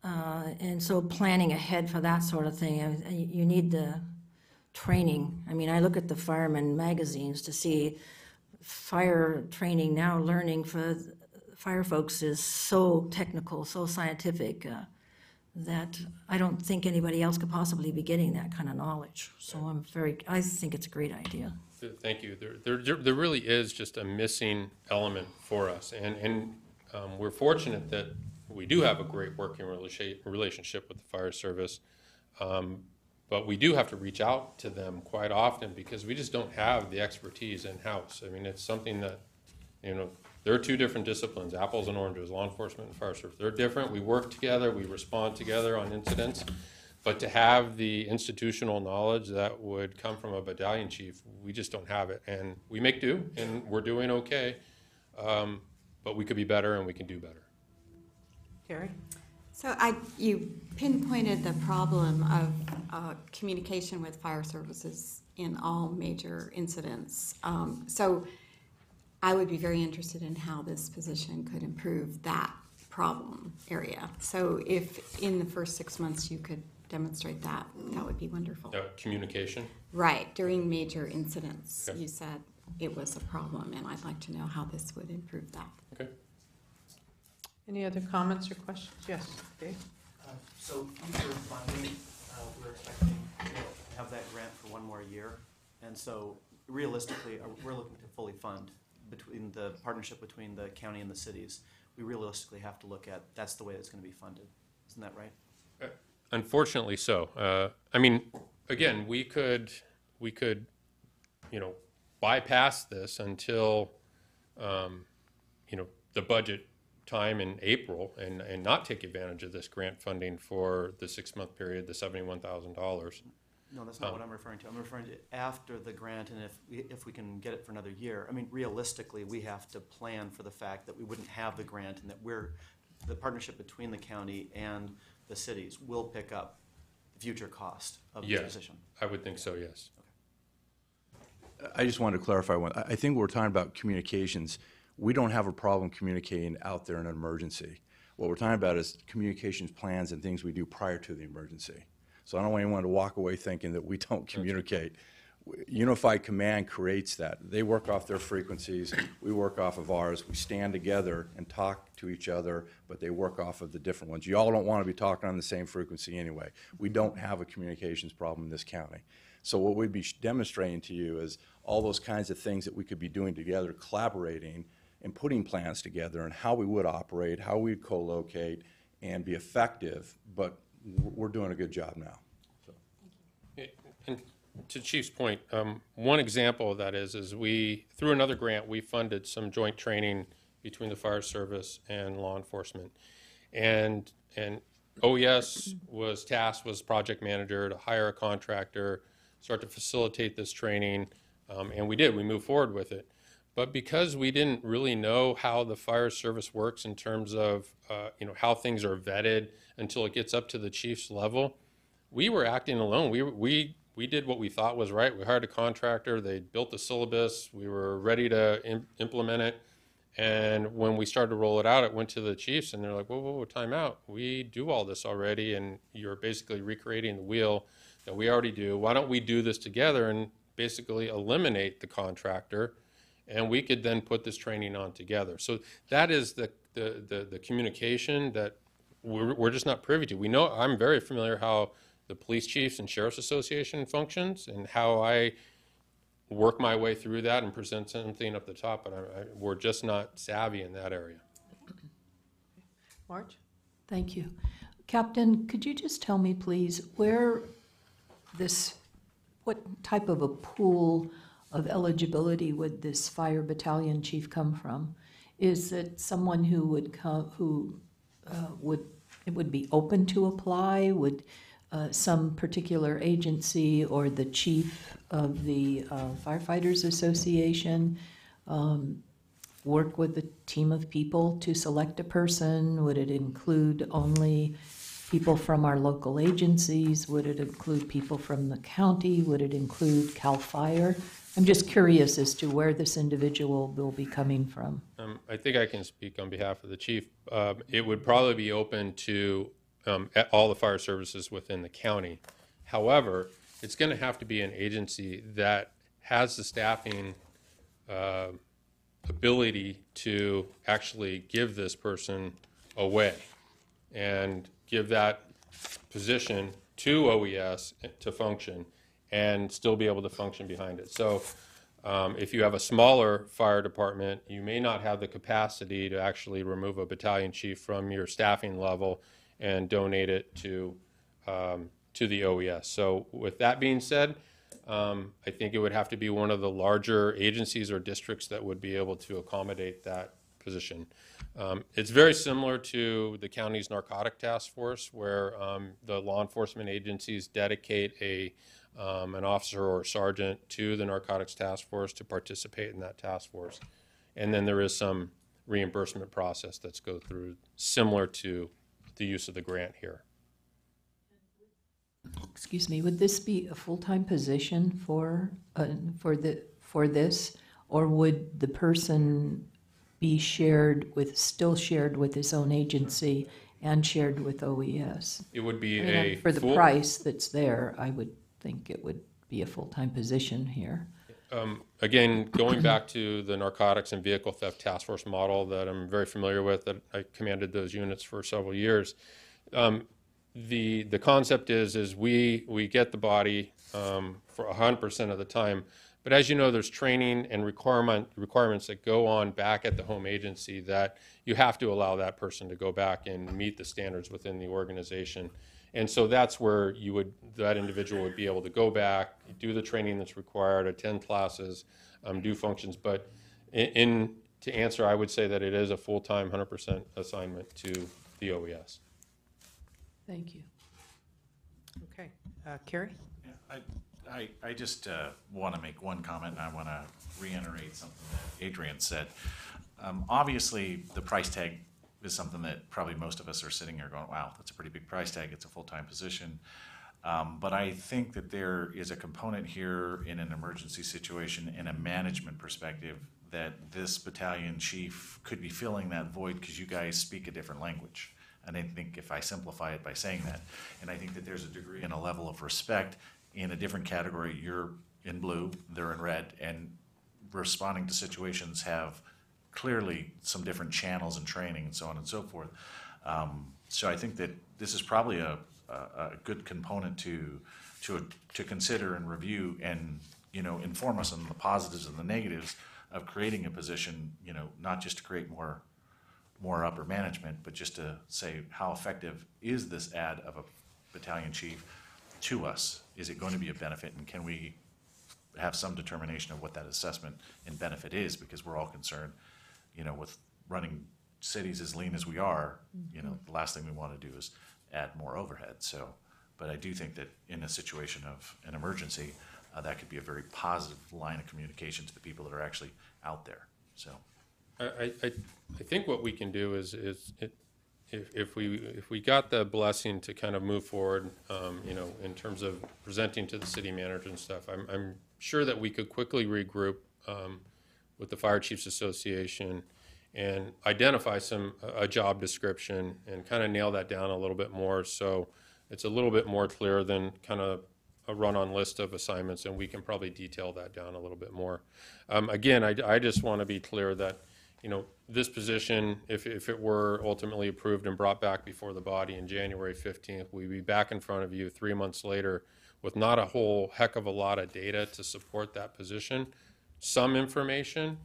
and so planning ahead for that sort of thing, you need the training. I mean, I look at the fireman magazines to see fire training now, learning for fire folks is so technical, so scientific, that I don't think anybody else could possibly be getting that kind of knowledge. So I think it's a great idea. Thank you. There really is just a missing element for us, and we're fortunate that we do have a great working relationship with the fire service, but we do have to reach out to them quite often because we just don't have the expertise in-house. I mean, it's something that, there are two different disciplines, apples and oranges, law enforcement and fire service. They're different. We work together. We respond together on incidents. But to have the institutional knowledge that would come from a battalion chief, we just don't have it. And we make do, and we're doing okay. But we could be better, and we can do better. Carrie? So you pinpointed the problem of communication with fire services in all major incidents. So I would be very interested in how this position could improve that problem area. So if in the first 6 months you could demonstrate that, that would be wonderful. Communication? Right, during major incidents, Okay. you said it was a problem, and I'd like to know how this would improve that. Okay. Any other comments or questions? Yes, Dave? So future funding, we're expecting to have that grant for one more year. And so realistically, we're looking to fully fund between the partnership between the county and the cities. We realistically have to look at, that's the way it's going to be funded. Isn't that right? Unfortunately so. I mean, again, we could, bypass this until, the budget time in April and not take advantage of this grant funding for the 6-month period, the $71,000. No, that's not what I'm referring to. I'm referring to after the grant, and if we can get it for another year. I mean, realistically, we have to plan for the fact that we wouldn't have the grant, and that the partnership between the county and the cities will pick up the future cost of the position. I would think so, yes. Okay. I just wanted to clarify one. I think we're talking about communications. We don't have a problem communicating out there in an emergency. What we're talking about is communications plans and things we do prior to the emergency. So I don't want anyone to walk away thinking that we don't communicate. Unified Command creates that. They work off their frequencies, we work off of ours, we stand together and talk to each other, but they work off of the different ones. You all don't want to be talking on the same frequency anyway. We don't have a communications problem in this county. So what we'd be demonstrating to you is all those kinds of things that we could be doing together, collaborating and putting plans together and how we would operate, how we'd co-locate and be effective, but we're doing a good job now. So. And to Chief's point, one example of that is we, through another grant, we funded some joint training between the fire service and law enforcement. And OES was tasked, was project manager to hire a contractor, start to facilitate this training, and we did. We moved forward with it. But because we didn't really know how the fire service works in terms of how things are vetted until it gets up to the chief's level, we were acting alone. We did what we thought was right. We hired a contractor. They built the syllabus. We were ready to implement it. And when we started to roll it out, it went to the chiefs, and they're like, whoa, time out. We do all this already, and you're basically recreating the wheel that we already do. Why don't we do this together and basically eliminate the contractor, and we could then put this training on together. So that is the communication that we're just not privy to. We know, I'm very familiar how the police chiefs and sheriff's association functions and how I work my way through that and present something up the top, but we're just not savvy in that area. Marge? Thank you. Captain, could you just tell me, please, what type of a pool of eligibility would this fire battalion chief come from? Is it someone who would come, would be open to apply? Would some particular agency or the chief of the Firefighters Association work with a team of people to select a person? Would it include only people from our local agencies? Would it include people from the county? Would it include CAL FIRE? I'm just curious as to where this individual will be coming from. I think I can speak on behalf of the chief. It would probably be open to all the fire services within the county. However, it's going to have to be an agency that has the staffing ability to actually give this person away and give that position to OES to function and still be able to function behind it. So if you have a smaller fire department, you may not have the capacity to actually remove a battalion chief from your staffing level and donate it to the OES. So with that being said, I think it would have to be one of the larger agencies or districts that would be able to accommodate that position. It's very similar to the county's narcotic task force, where the law enforcement agencies dedicate an officer or a sergeant to the narcotics task force to participate in that task force. And then there is some reimbursement process that's go through, similar to the use of the grant here. Excuse me, would this be a full-time position for this, or would the person be still shared with his own agency and shared with OES? It would be for the price that's there, I would think it would be a full-time position here. Again, going back to the narcotics and vehicle theft task force model that I'm very familiar with, that I commanded those units for several years. The concept is we get the body for 100% of the time, but as you know, there's training and requirements that go on back at the home agency that you have to allow that person to go back and meet the standards within the organization. And so that's where that individual would be able to go back, do the training that's required, attend classes, do functions. But to answer, I would say that it is a full-time 100% assignment to the OES. Thank you. Okay. Kerry? Yeah, I just want to make one comment, and I want to reiterate something that Adrian said. Obviously, the price tag is something that probably most of us are sitting here going, wow, that's a pretty big price tag. It's a full-time position. But I think that there is a component here in an emergency situation, in a management perspective, that this battalion chief could be filling that void because you guys speak a different language. And I think if I simplify it by saying that, and I think that there's a degree and a level of respect in a different category. You're in blue, they're in red, and responding to situations have clearly some different channels and training and so on and so forth. So I think that this is probably a good component to consider and review, and inform us on the positives and the negatives of creating a position. Not just to create more upper management, but just to say how effective is this add of a battalion chief to us? Is it going to be a benefit, and can we have some determination of what that assessment and benefit is? Because we're all concerned, with running cities as lean as we are, the last thing we want to do is add more overhead. So, but I do think that in a situation of an emergency, that could be a very positive line of communication to the people that are actually out there. So. I think what we can do is if we got the blessing to kind of move forward, in terms of presenting to the city manager and stuff, I'm sure that we could quickly regroup with the Fire Chiefs Association and identify a job description and kind of nail that down a little bit more, so it's a little bit more clear than kind of a run-on list of assignments, and we can probably detail that down a little bit more. Again, I just want to be clear that this position, if it were ultimately approved and brought back before the body in January 15th, we'd be back in front of you 3 months later with not a whole heck of a lot of data to support that position, some information,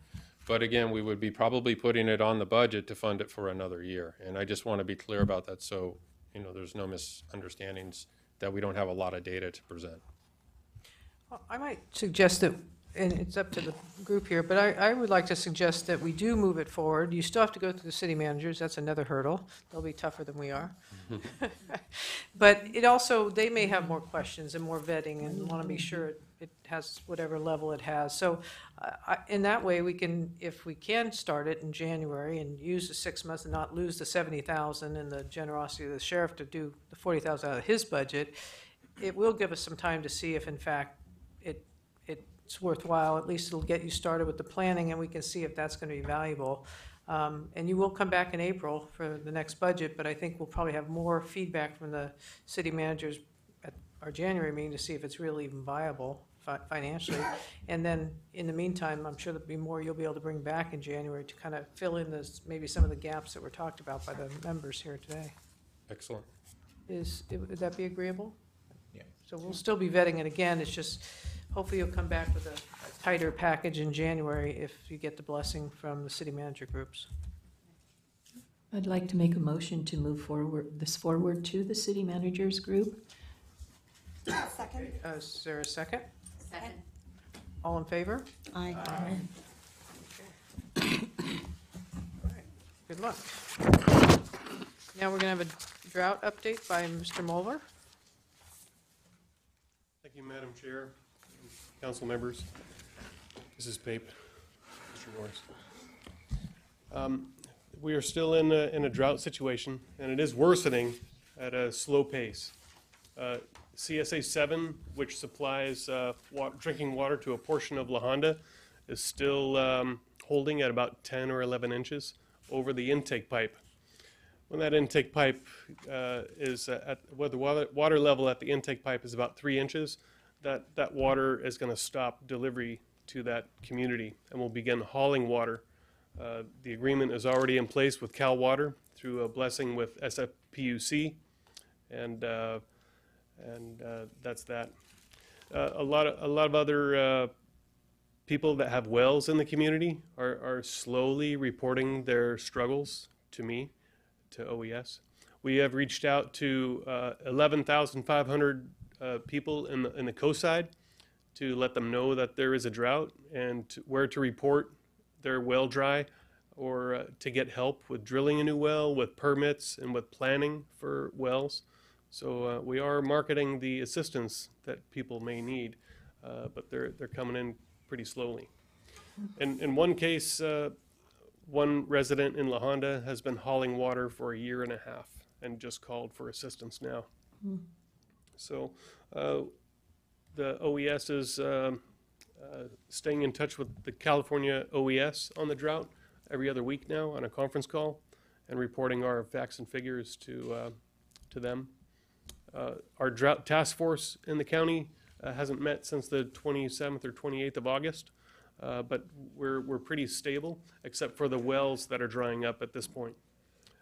but again, we would be probably putting it on the budget to fund it for another year. And I just want to be clear about that, so there's no misunderstandings that we don't have a lot of data to present. Well, I might suggest that, and it's up to the group here, but I would like to suggest that we do move it forward. You still have to go through the city managers. That's another hurdle. They'll be tougher than we are. But they may have more questions and more vetting and want to be sure it has whatever level it has. So in that way, we can, if we can start it in January and use the 6 months and not lose the 70,000 and the generosity of the sheriff to do the 40,000 out of his budget, it will give us some time to see if in fact it's worthwhile. At least it'll get you started with the planning and we can see if that's going to be valuable. And you will come back in April for the next budget, but I think we'll probably have more feedback from the city managers at our January meeting to see if it's really even viable financially. And then in the meantime, I'm sure there'll be more you'll be able to bring back in January to kind of fill in maybe some of the gaps that were talked about by the members here today. Excellent. Would that be agreeable? Yeah. So we'll still be vetting it again. It's just, hopefully you'll come back with a tighter package in January if you get the blessing from the city manager groups. I'd like to make a motion to move forward to the city managers group. Second. Is there a second? Second. All in favor? Aye. All right. Good luck. Now we're going to have a drought update by Mr. Mulver. Thank you, Madam Chair, council members. This is Pape, Mr. Norris. We are still in a drought situation, and it is worsening at a slow pace. CSA 7, which supplies drinking water to a portion of La Honda, is still holding at about 10 or 11 inches over the intake pipe. When that intake pipe is the water level at the intake pipe is about 3 inches, that water is going to stop delivery to that community and will begin hauling water. The agreement is already in place with Cal Water through a blessing with SFPUC, and that's that. A lot of other people that have wells in the community are slowly reporting their struggles to me, to OES. We have reached out to 11,500 people in the coast side to let them know that there is a drought and where to report their well dry, or to get help with drilling a new well, with permits, and with planning for wells. So we are marketing the assistance that people may need, but they're coming in pretty slowly. In one case, one resident in La Honda has been hauling water for 1.5 years and just called for assistance now. So the OES is staying in touch with the California OES on the drought every other week now on a conference call and reporting our facts and figures to them. Our drought task force in the county hasn't met since the 27th or 28th of August, but we're pretty stable except for the wells that are drying up at this point.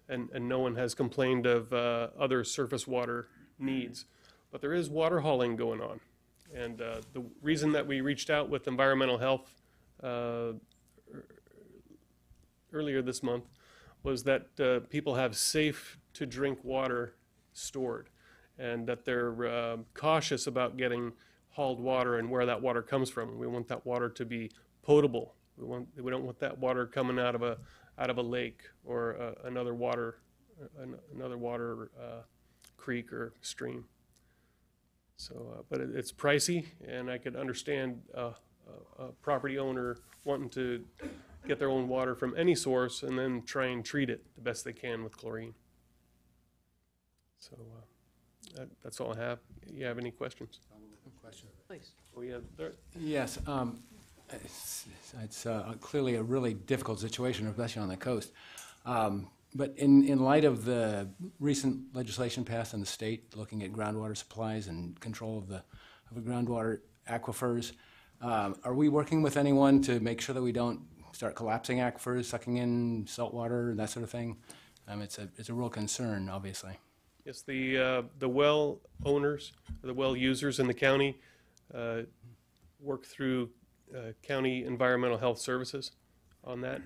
And no one has complained of other surface water needs. But there is water hauling going on. And the reason that we reached out with environmental health earlier this month was that people have safe to drink water stored, and that they're cautious about getting hauled water and where that water comes from. We want that water to be potable. We don't want that water coming out of a lake or another water creek or stream. So, but it's pricey, and I could understand a property owner wanting to get their own water from any source and then try and treat it the best they can with chlorine. So that's all I have. You have any questions? Please. Oh, yeah. There. Yes. It's clearly a really difficult situation, especially on the coast. But in light of the recent legislation passed in the state looking at groundwater supplies and control of the groundwater aquifers, are we working with anyone to make sure that we don't start collapsing aquifers, sucking in salt water, that sort of thing? It's a real concern, obviously. Yes, the well owners, the well users in the county work through county environmental health services on that.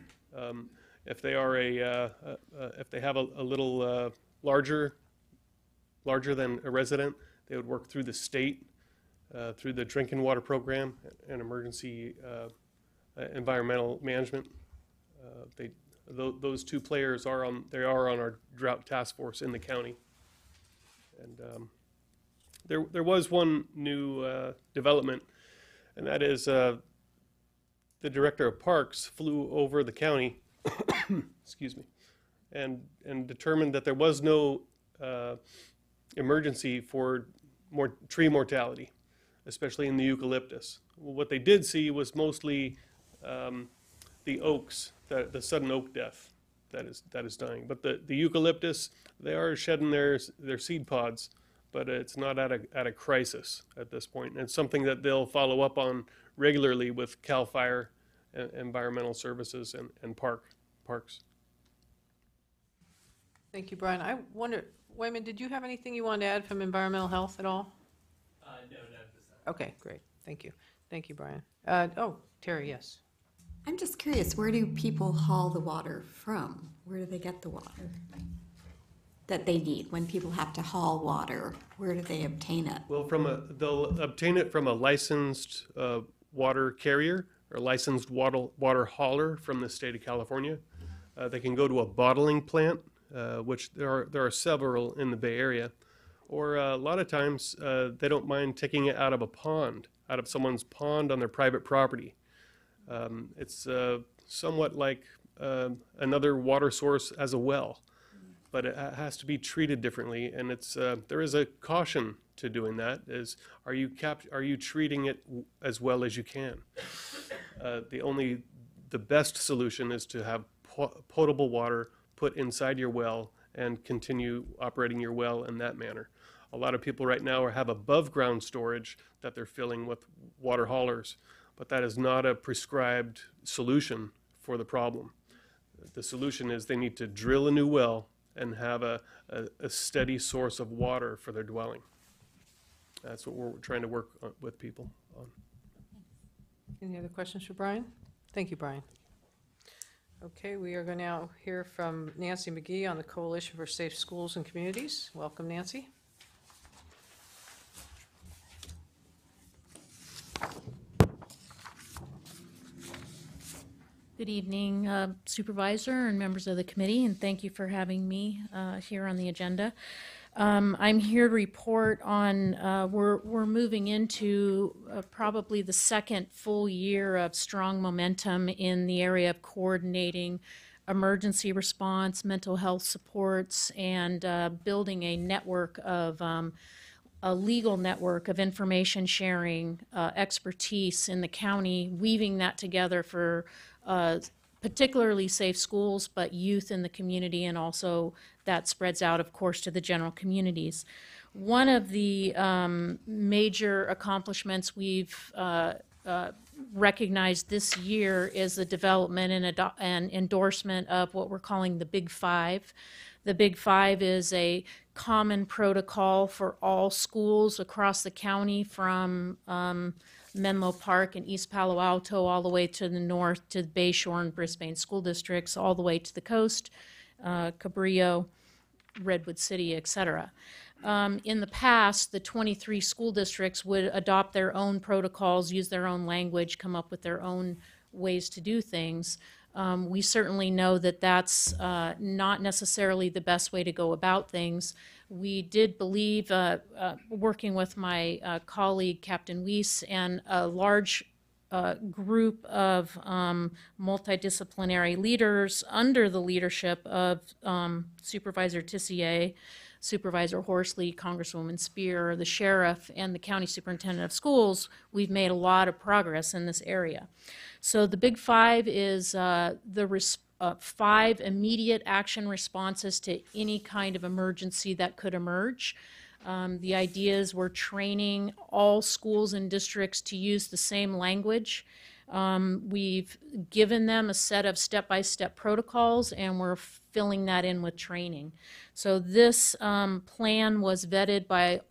If they are if they have a little larger than a resident, they would work through the state, through the drinking water program and emergency environmental management. Those two players are on our drought task force in the county. And there was one new development and that is the director of parks flew over the county, excuse me, and determined that there was no emergency for tree mortality, especially in the eucalyptus. What they did see was mostly the oaks, the sudden oak death that is dying. But the eucalyptus, they are shedding their seed pods, but it's not at a crisis at this point. And it's something that they'll follow up on regularly with CAL FIRE, Environmental Services, and parks. Thank you, Brian. I wonder, Wyman, did you have anything you wanted to add from environmental health at all? No, not this time. Okay, great. Thank you. Thank you, Brian. Terry, yes. I'm just curious, where do people haul the water from? Where do they get the water that they need? When people have to haul water, where do they obtain it? Well, they'll obtain it from a licensed water carrier or licensed water hauler from the state of California. They can go to a bottling plant, which there are several in the Bay Area, or a lot of times they don't mind taking it out of a pond, out of someone's pond on their private property. It's somewhat like another water source as a well, but it has to be treated differently, and there is a caution to doing that. Are you treating it as well as you can? The best solution is to have potable water put inside your well and continue operating your well in that manner. A lot of people right now have above ground storage that they're filling with water haulers, but that is not a prescribed solution for the problem. The solution is they need to drill a new well and have a steady source of water for their dwelling. That's what we're trying to work with people on. Any other questions for Brian? Thank you, Brian. Okay, we are going to now hear from Nancy McGee on the Coalition for Safe Schools and Communities. Welcome, Nancy. Good evening, Supervisor and members of the committee, and thank you for having me here on the agenda. I'm here to report on, we're moving into probably the second full year of strong momentum in the area of coordinating emergency response, mental health supports, and building a network of a legal network of information sharing, expertise in the county, weaving that together for particularly safe schools, but youth in the community, and also that spreads out, of course, to the general communities. One of the major accomplishments we've recognized this year is the development and endorsement of what we're calling the Big Five. The Big Five is a common protocol for all schools across the county, from Menlo Park and East Palo Alto all the way to the north to the Bayshore and Brisbane school districts, all the way to the coast, Cabrillo, Redwood City, etc. In the past, the 23 school districts would adopt their own protocols, use their own language, come up with their own ways to do things. We certainly know that that's not necessarily the best way to go about things. We did believe, working with my colleague, Captain Weiss, and a large group of multidisciplinary leaders under the leadership of Supervisor Tissier, Supervisor Horsley, Congresswoman Spear, the sheriff, and the county superintendent of schools, we've made a lot of progress in this area. So the Big Five is the 5 immediate action responses to any kind of emergency that could emerge. The idea is we're training all schools and districts to use the same language. We've given them a set of step-by-step protocols, and we're filling that in with training. So this plan was vetted by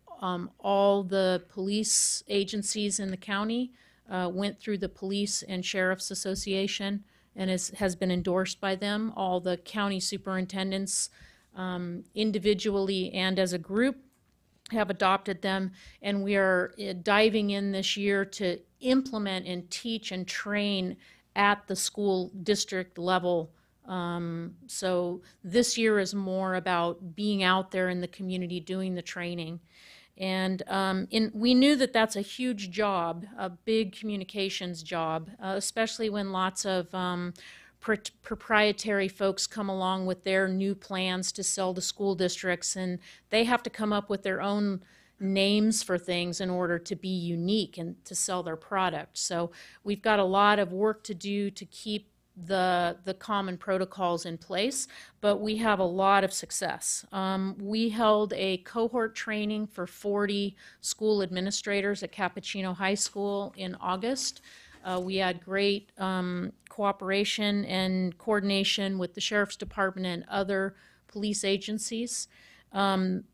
all the police agencies in the county, went through the Police and Sheriff's Association, and has been endorsed by them. All the county superintendents, individually and as a group, have adopted them, and we are diving in this year to implement and teach and train at the school district level. So this year is more about being out there in the community doing the training. And we knew that that's a huge job, a big communications job, especially when lots of proprietary folks come along with their new plans to sell to school districts, and they have to come up with their own names for things in order to be unique and to sell their product. So we've got a lot of work to do to keep the common protocols in place, but we have a lot of success. We held a cohort training for 40 school administrators at Cappuccino High School in August. We had great cooperation and coordination with the Sheriff's Department and other police agencies.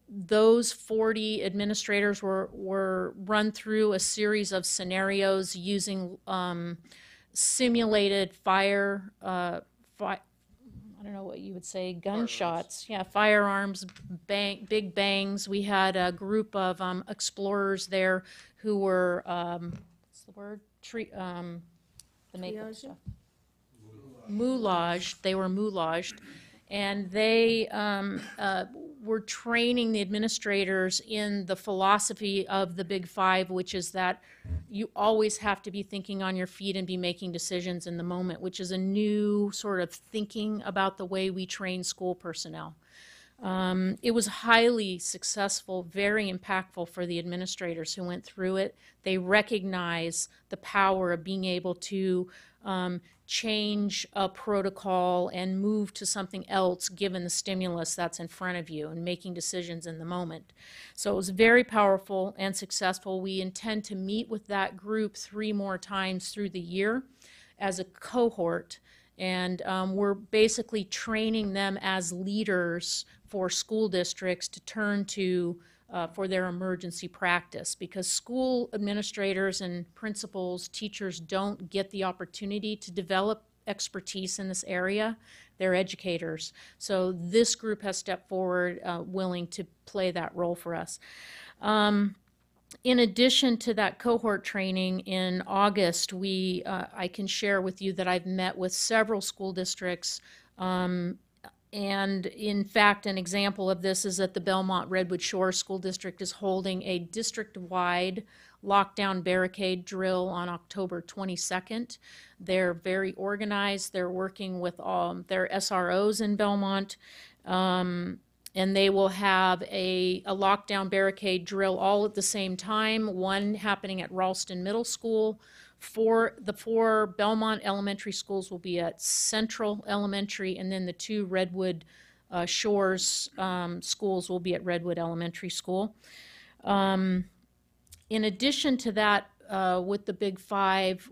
Those 40 administrators were run through a series of scenarios using simulated fire, I don't know what you would say, gunshots. Yeah, firearms, big bangs. We had a group of explorers there who were, what's the word? The makeup stuff. Moulaged. They were moulaged. And they were training the administrators in the philosophy of the Big Five, which is that you always have to be thinking on your feet and be making decisions in the moment, which is a new sort of thinking about the way we train school personnel. It was highly successful, very impactful for the administrators who went through it. They recognize the power of being able to change a protocol and move to something else given the stimulus that's in front of you and making decisions in the moment. So it was very powerful and successful. We intend to meet with that group 3 more times through the year as a cohort, and we're basically training them as leaders for school districts to turn to for their emergency practice, because school administrators and principals, teachers don't get the opportunity to develop expertise in this area. They're educators. So this group has stepped forward willing to play that role for us. In addition to that cohort training in August, I can share with you that I've met with several school districts, and in fact, an example of this is that the Belmont Redwood Shores School District is holding a district-wide lockdown barricade drill on October 22nd. They're very organized. They're working with their SROs in Belmont, and they will have a lockdown barricade drill all at the same time, one happening at Ralston Middle School. The 4 Belmont elementary schools will be at Central Elementary, and then the 2 Redwood Shores schools will be at Redwood Elementary School. In addition to that, with the Big Five,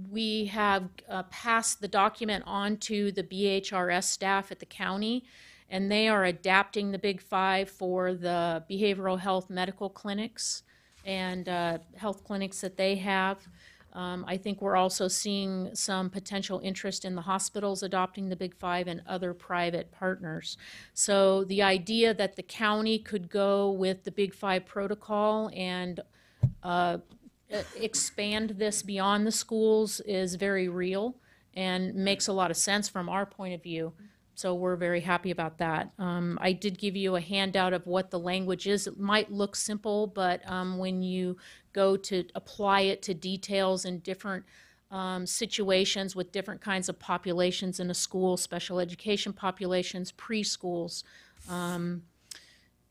we have passed the document on to the BHRS staff at the county, and they are adapting the Big Five for the behavioral health medical clinics and health clinics that they have. I think we're also seeing some potential interest in the hospitals adopting the Big Five and other private partners. So the idea that the county could go with the Big Five protocol and expand this beyond the schools is very real and makes a lot of sense from our point of view. So we're very happy about that. I did give you a handout of what the language is. It might look simple, but when you go to apply it to details in different situations with different kinds of populations in a school, special education populations, preschools,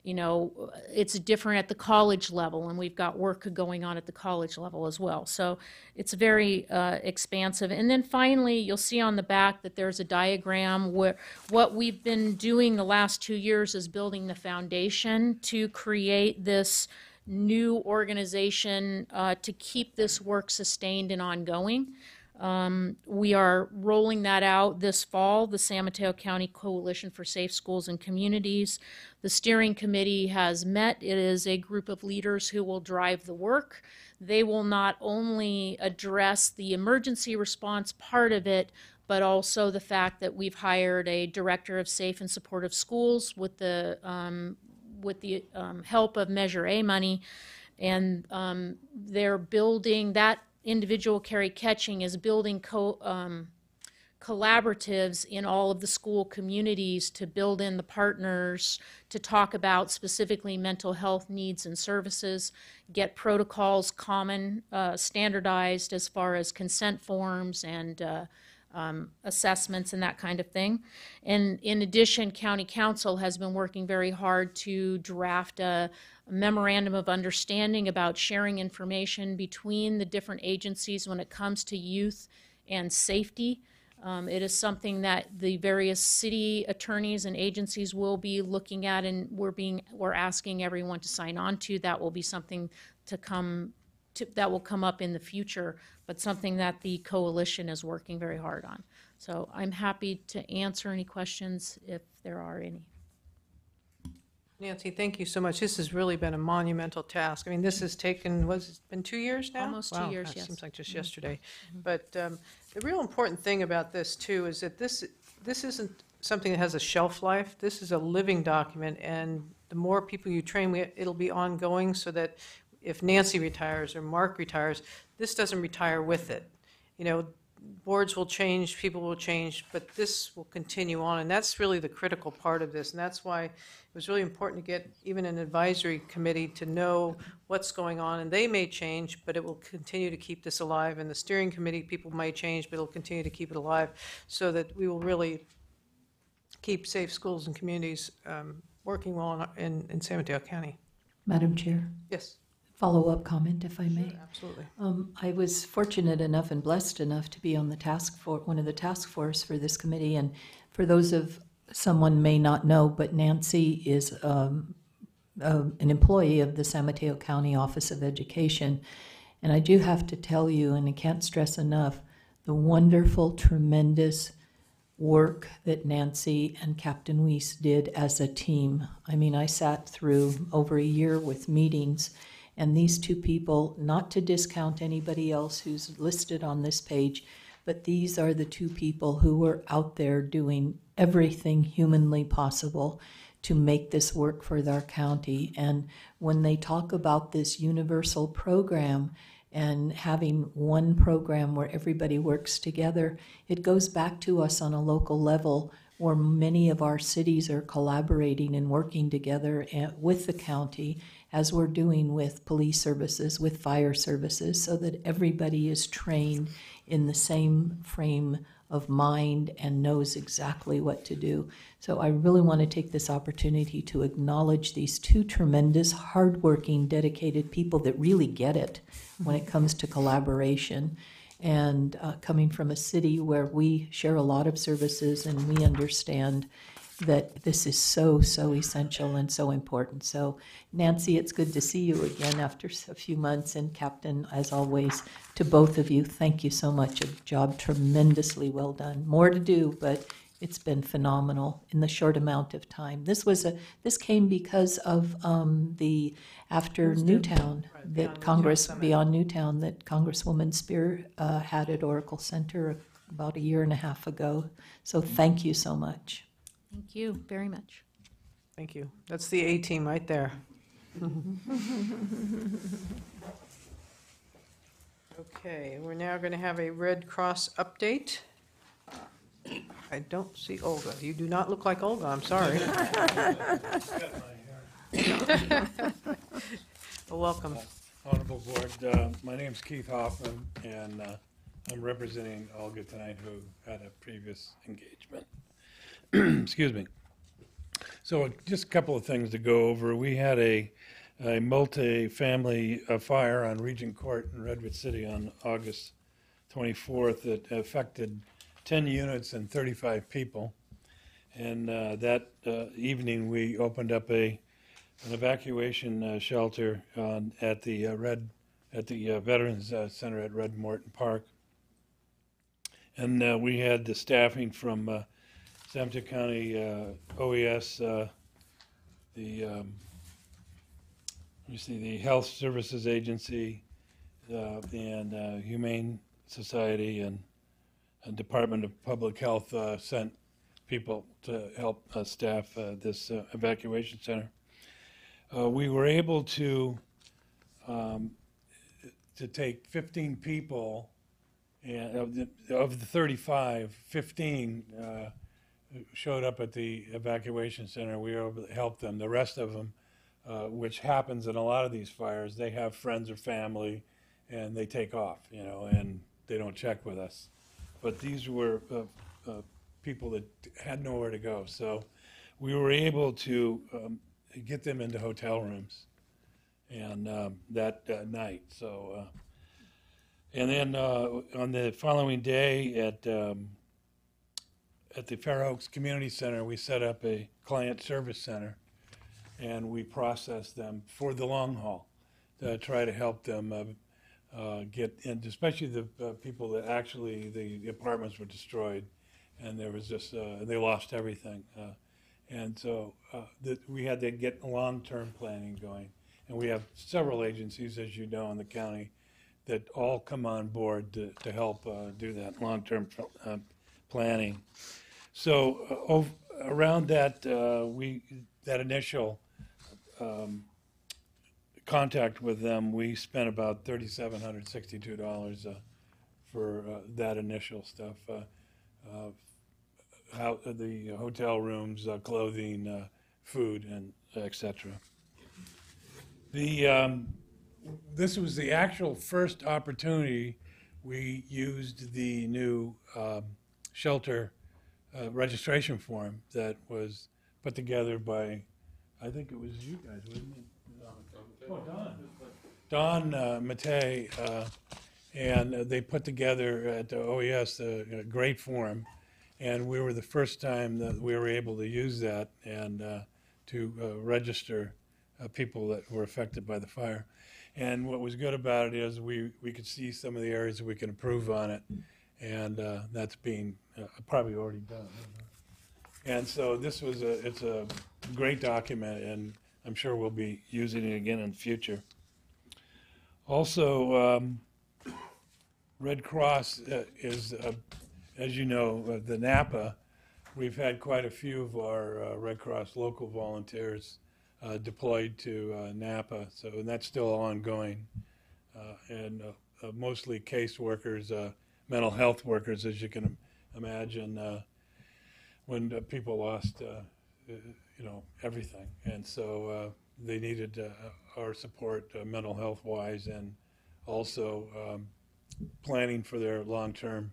you know, it's different at the college level, and we've got work going on at the college level as well. So it's very expansive. And then finally, you'll see on the back that there's a diagram where what we've been doing the last 2 years is building the foundation to create this new organization to keep this work sustained and ongoing. We are rolling that out this fall, the San Mateo County Coalition for Safe Schools and Communities. The steering committee has met. It is a group of leaders who will drive the work. They will not only address the emergency response part of it, but also the fact that we've hired a director of safe and supportive schools with the help of Measure A money, and they're building that. Individual Carrie Ketching is building collaboratives in all of the school communities to build in the partners to talk about specifically mental health needs and services, get protocols common, standardized as far as consent forms and assessments and that kind of thing. And in addition, County Council has been working very hard to draft a memorandum of understanding about sharing information between the different agencies when it comes to youth and safety. It is something that the various city attorneys and agencies will be looking at, and we're asking everyone to sign on to. That will be something that will come up in the future, but something that the coalition is working very hard on. So I'm happy to answer any questions if there are any. Nancy, thank you so much. This has really been a monumental task. I mean, this has taken, it's been 2 years now? Almost 2 years, that yes. seems like just yesterday. But the real important thing about this, too, is that this isn't something that has a shelf life. This is a living document, and the more people you train, it'll be ongoing, so that if Nancy retires or Mark retires, this doesn't retire with it. You know, boards will change, people will change, but this will continue on, and that's really the critical part of this, and that's why it was really important to get even an advisory committee to know what's going on, and they may change, but it will continue to keep this alive, and the steering committee, people might change, but it'll continue to keep it alive, so that we will really keep safe schools and communities working well in San Mateo County. Madam Chair? Yes. Follow-up comment, if I may. Sure, absolutely. I was fortunate enough and blessed enough to be on the one of the task force for this committee. And for those of someone may not know, but Nancy is an employee of the San Mateo County Office of Education. And I do have to tell you, and I can't stress enough, the wonderful, tremendous work that Nancy and Captain Weiss did as a team. I mean, I sat through over a year with meetings. And these two people, not to discount anybody else who's listed on this page, but these are the two people who were out there doing everything humanly possible to make this work for our county. And when they talk about this universal program and having one program where everybody works together, it goes back to us on a local level where many of our cities are collaborating and working together with the county, as we're doing with police services, with fire services, so that everybody is trained in the same frame of mind and knows exactly what to do. So I really want to take this opportunity to acknowledge these two tremendous, hardworking, dedicated people that really get it when it comes to collaboration. And coming from a city where we share a lot of services and we understand that this is so, so essential and so important. So, Nancy, it's good to see you again after a few months. And Captain, as always, to both of you, thank you so much. A job tremendously well done. More to do, but it's been phenomenal in the short amount of time. This came because of the after Newtown that Beyond Newtown that Congresswoman Spear had at Oracle Center about a year and a half ago. So thank you so much. Thank you very much. Thank you. That's the A-team right there. Okay, we're now going to have a Red Cross update. I don't see Olga. You do not look like Olga, I'm sorry. Well, welcome. Honorable Board, my name's Keith Hoffman, and I'm representing Olga tonight, who had a previous engagement. Excuse me. So just a couple of things to go over. We had a multi-family fire on Regent Court in Redwood City on August 24th that affected 10 units and 35 people. And that evening we opened up an evacuation shelter at the Veterans Center at Red Morton Park. And we had the staffing from San Mateo County OES, the Health Services Agency, and Humane Society and Department of Public Health sent people to help staff this evacuation center. We were able to take 15 people And of the 35, 15 showed up at the evacuation center. We were able to help them. The rest of them, which happens in a lot of these fires, they have friends or family, and they take off, you know, and they don't check with us. But these were people that had nowhere to go. So we were able to get them into hotel rooms and that night. So, and then on the following day at the Fair Oaks Community Center, we set up a client service center, and we processed them for the long haul to try to help them get in, especially the people that actually the apartments were destroyed, and there was just they lost everything, and so we had to get long-term planning going, and we have several agencies, as you know, in the county that all come on board to help do that long-term planning. So around that, that initial contact with them, we spent about $3,762 for that initial stuff. How the hotel rooms, clothing, food, and etc. This was the actual first opportunity we used the new shelter registration form that was put together by, I think it was you guys, wasn't it? Oh, Don Matei, and they put together at the OES a great form, and we were the first time that we were able to use that and to register people that were affected by the fire. And what was good about it is we could see some of the areas that we can improve on it, and that's being probably already done. And so this was it's a great document, and I'm sure we'll be using it again in the future. Also, Red Cross is, as you know, the Napa. We've had quite a few of our Red Cross local volunteers deployed to Napa, so and that's still ongoing. And mostly caseworkers, mental health workers, as you can imagine, when people lost you know, everything. And so they needed our support mental health wise, and also planning for their long-term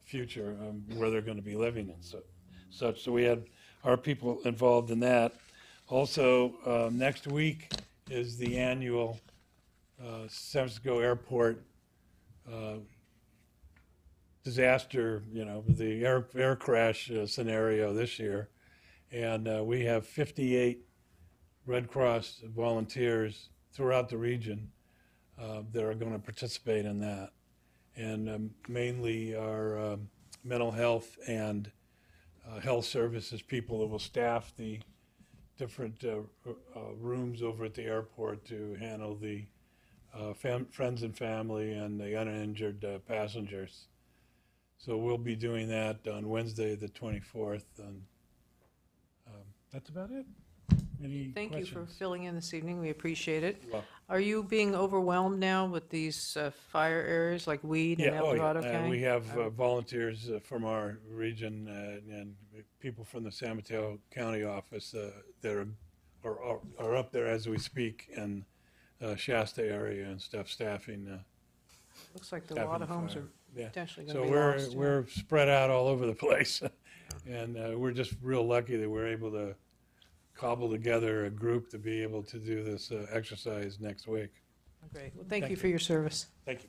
future, where they're going to be living and such. So we had our people involved in that. Also, next week is the annual San Francisco Airport disaster, you know, the air crash scenario this year. And we have 58 Red Cross volunteers throughout the region that are going to participate in that. And mainly our mental health and health services people that will staff the different rooms over at the airport to handle the friends and family and the uninjured passengers. So we'll be doing that on Wednesday, the 24th. And that's about it. Any Thank questions? you for filling in this evening. We appreciate it. Well, Are you being overwhelmed now with these fire areas like Weed and El Dorado County? We have volunteers from our region and people from the San Mateo County office that are up there as we speak in Shasta area and stuff, staffing. Looks like a lot of homes are potentially going to so be lost. So we're spread out all over the place, and we're just real lucky that we're able to cobble together a group to be able to do this exercise next week. Great. Well, thank you for your service. Thank you.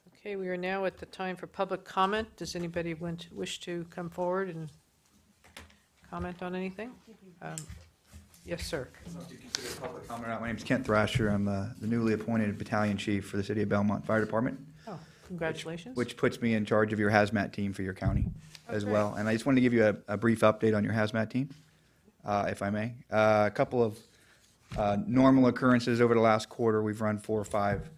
Okay, we are now at the time for public comment. Does anybody wish to come forward and comment on anything? Yes, sir. Public comment. My name is Kent Thrasher. I'm the newly appointed battalion chief for the City of Belmont Fire Department. Oh, congratulations. Which puts me in charge of your hazmat team for your county as well. And I just wanted to give you a brief update on your hazmat team, if I may. A couple of normal occurrences over the last quarter. We've run 4 or 5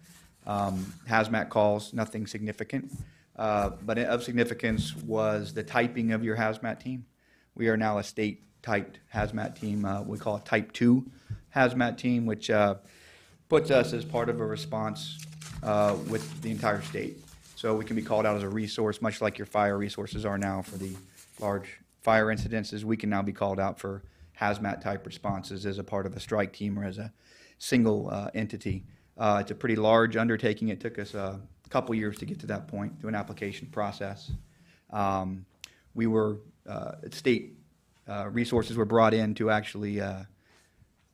hazmat calls, nothing significant. But of significance was the typing of your hazmat team. We are now a state-typed hazmat team. We call it Type 2 hazmat team, which puts us as part of a response with the entire state. So we can be called out as a resource, much like your fire resources are now for the large fire incidences. We can now be called out for hazmat type responses as a part of a strike team or as a single entity. It's a pretty large undertaking. It took us a couple years to get to that point through an application process. We were, state resources were brought in to actually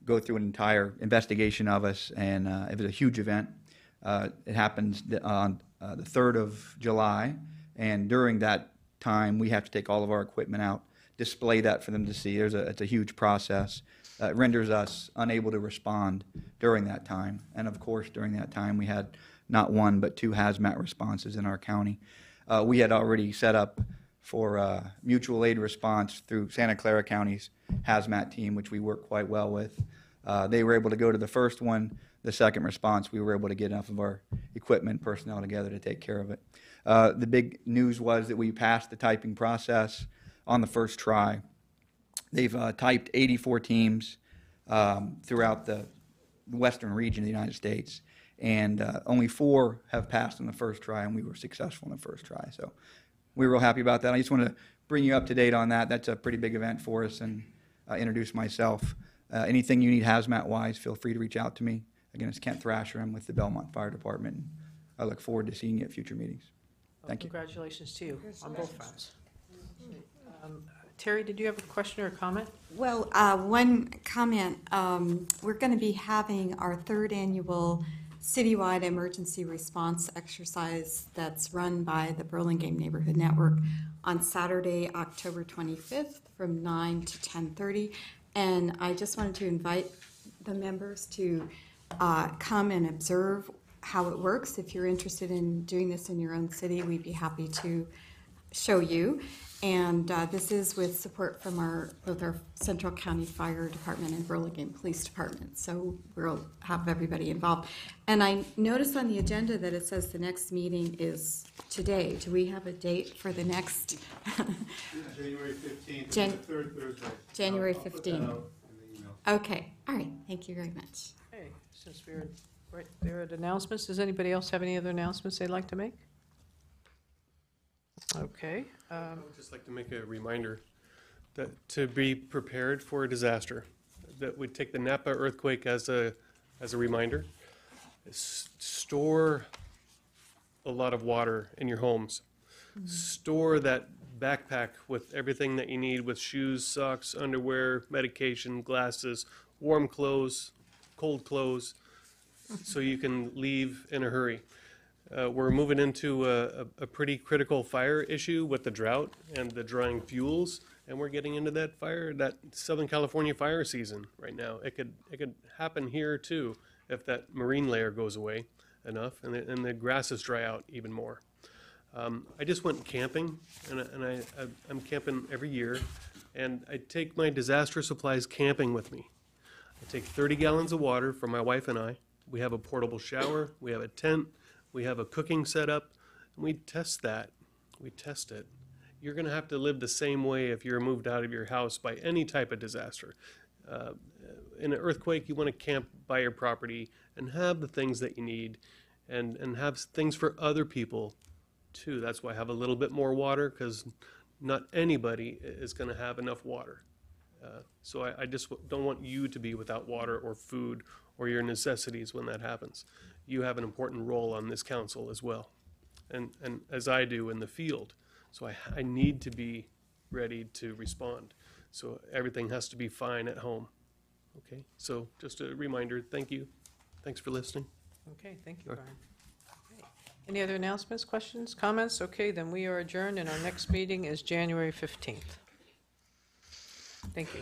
go through an entire investigation of us, and it was a huge event. It happened on the 3rd of July, and during that time, we have to take all of our equipment out, display that for them to see. It's a huge process. It renders us unable to respond during that time. And of course, during that time, we had not one, but 2 hazmat responses in our county. We had already set up for mutual aid response through Santa Clara County's hazmat team, which we work quite well with. They were able to go to the first one. The second response, we were able to get enough of our equipment and personnel together to take care of it. The big news was that we passed the typing process on the first try. They've typed 84 teams throughout the western region of the United States, and only 4 have passed on the first try, and we were successful in the first try. So we're real happy about that. I just want to bring you up to date on that. That's a pretty big event for us, and introduce myself. Anything you need hazmat-wise, feel free to reach out to me. Again, it's Kent Thrasher. I'm with the Belmont Fire Department, and I look forward to seeing you at future meetings. Thank you. Congratulations to you on both fronts. Terry, did you have a question or a comment? Well, one comment. We're going to be having our 3rd annual citywide emergency response exercise that's run by the Burlingame Neighborhood Network on Saturday, October 25th from 9 to 10:30. And I just wanted to invite the members to come and observe how it works. If you're interested in doing this in your own city, we'd be happy to show you. And this is with support from both our Central County Fire Department and Burlingame Police Department. So we'll have everybody involved. And I noticed on the agenda that it says the next meeting is today. Do we have a date for the next? January 15th, the 3rd Thursday. January 15th. Okay, all right, thank you very much. Okay, since we're right there at announcements, does anybody else have any other announcements they'd like to make? Okay. I would just like to make a reminder that to be prepared for a disaster, that we take the Napa earthquake as a reminder. Store a lot of water in your homes. Store that backpack with everything that you need, with shoes, socks, underwear, medication, glasses, warm clothes, cold clothes, so you can leave in a hurry. We're moving into a pretty critical fire issue with the drought and the drying fuels, and we're getting into that Southern California fire season right now. It could happen here too if that marine layer goes away enough and the grasses dry out even more. I just went camping, and I'm camping every year, and I take my disaster supplies camping with me. I take 30 gallons of water for my wife and I. We have a portable shower, we have a tent, we have a cooking setup, and we test that. We test it. You're going to have to live the same way if you're moved out of your house by any type of disaster. In an earthquake, you want to camp by your property and have the things that you need, and have things for other people too. That's why I have a little bit more water, because not anybody is going to have enough water. So I just don't want you to be without water or food or your necessities when that happens. You have an important role on this council as well, and as I do in the field. So I need to be ready to respond. So everything has to be fine at home. Okay, so just a reminder, thank you. Thanks for listening. Okay, thank you, Brian. Okay. Any other announcements, questions, comments? Okay, then we are adjourned, and our next meeting is January 15th. Thank you.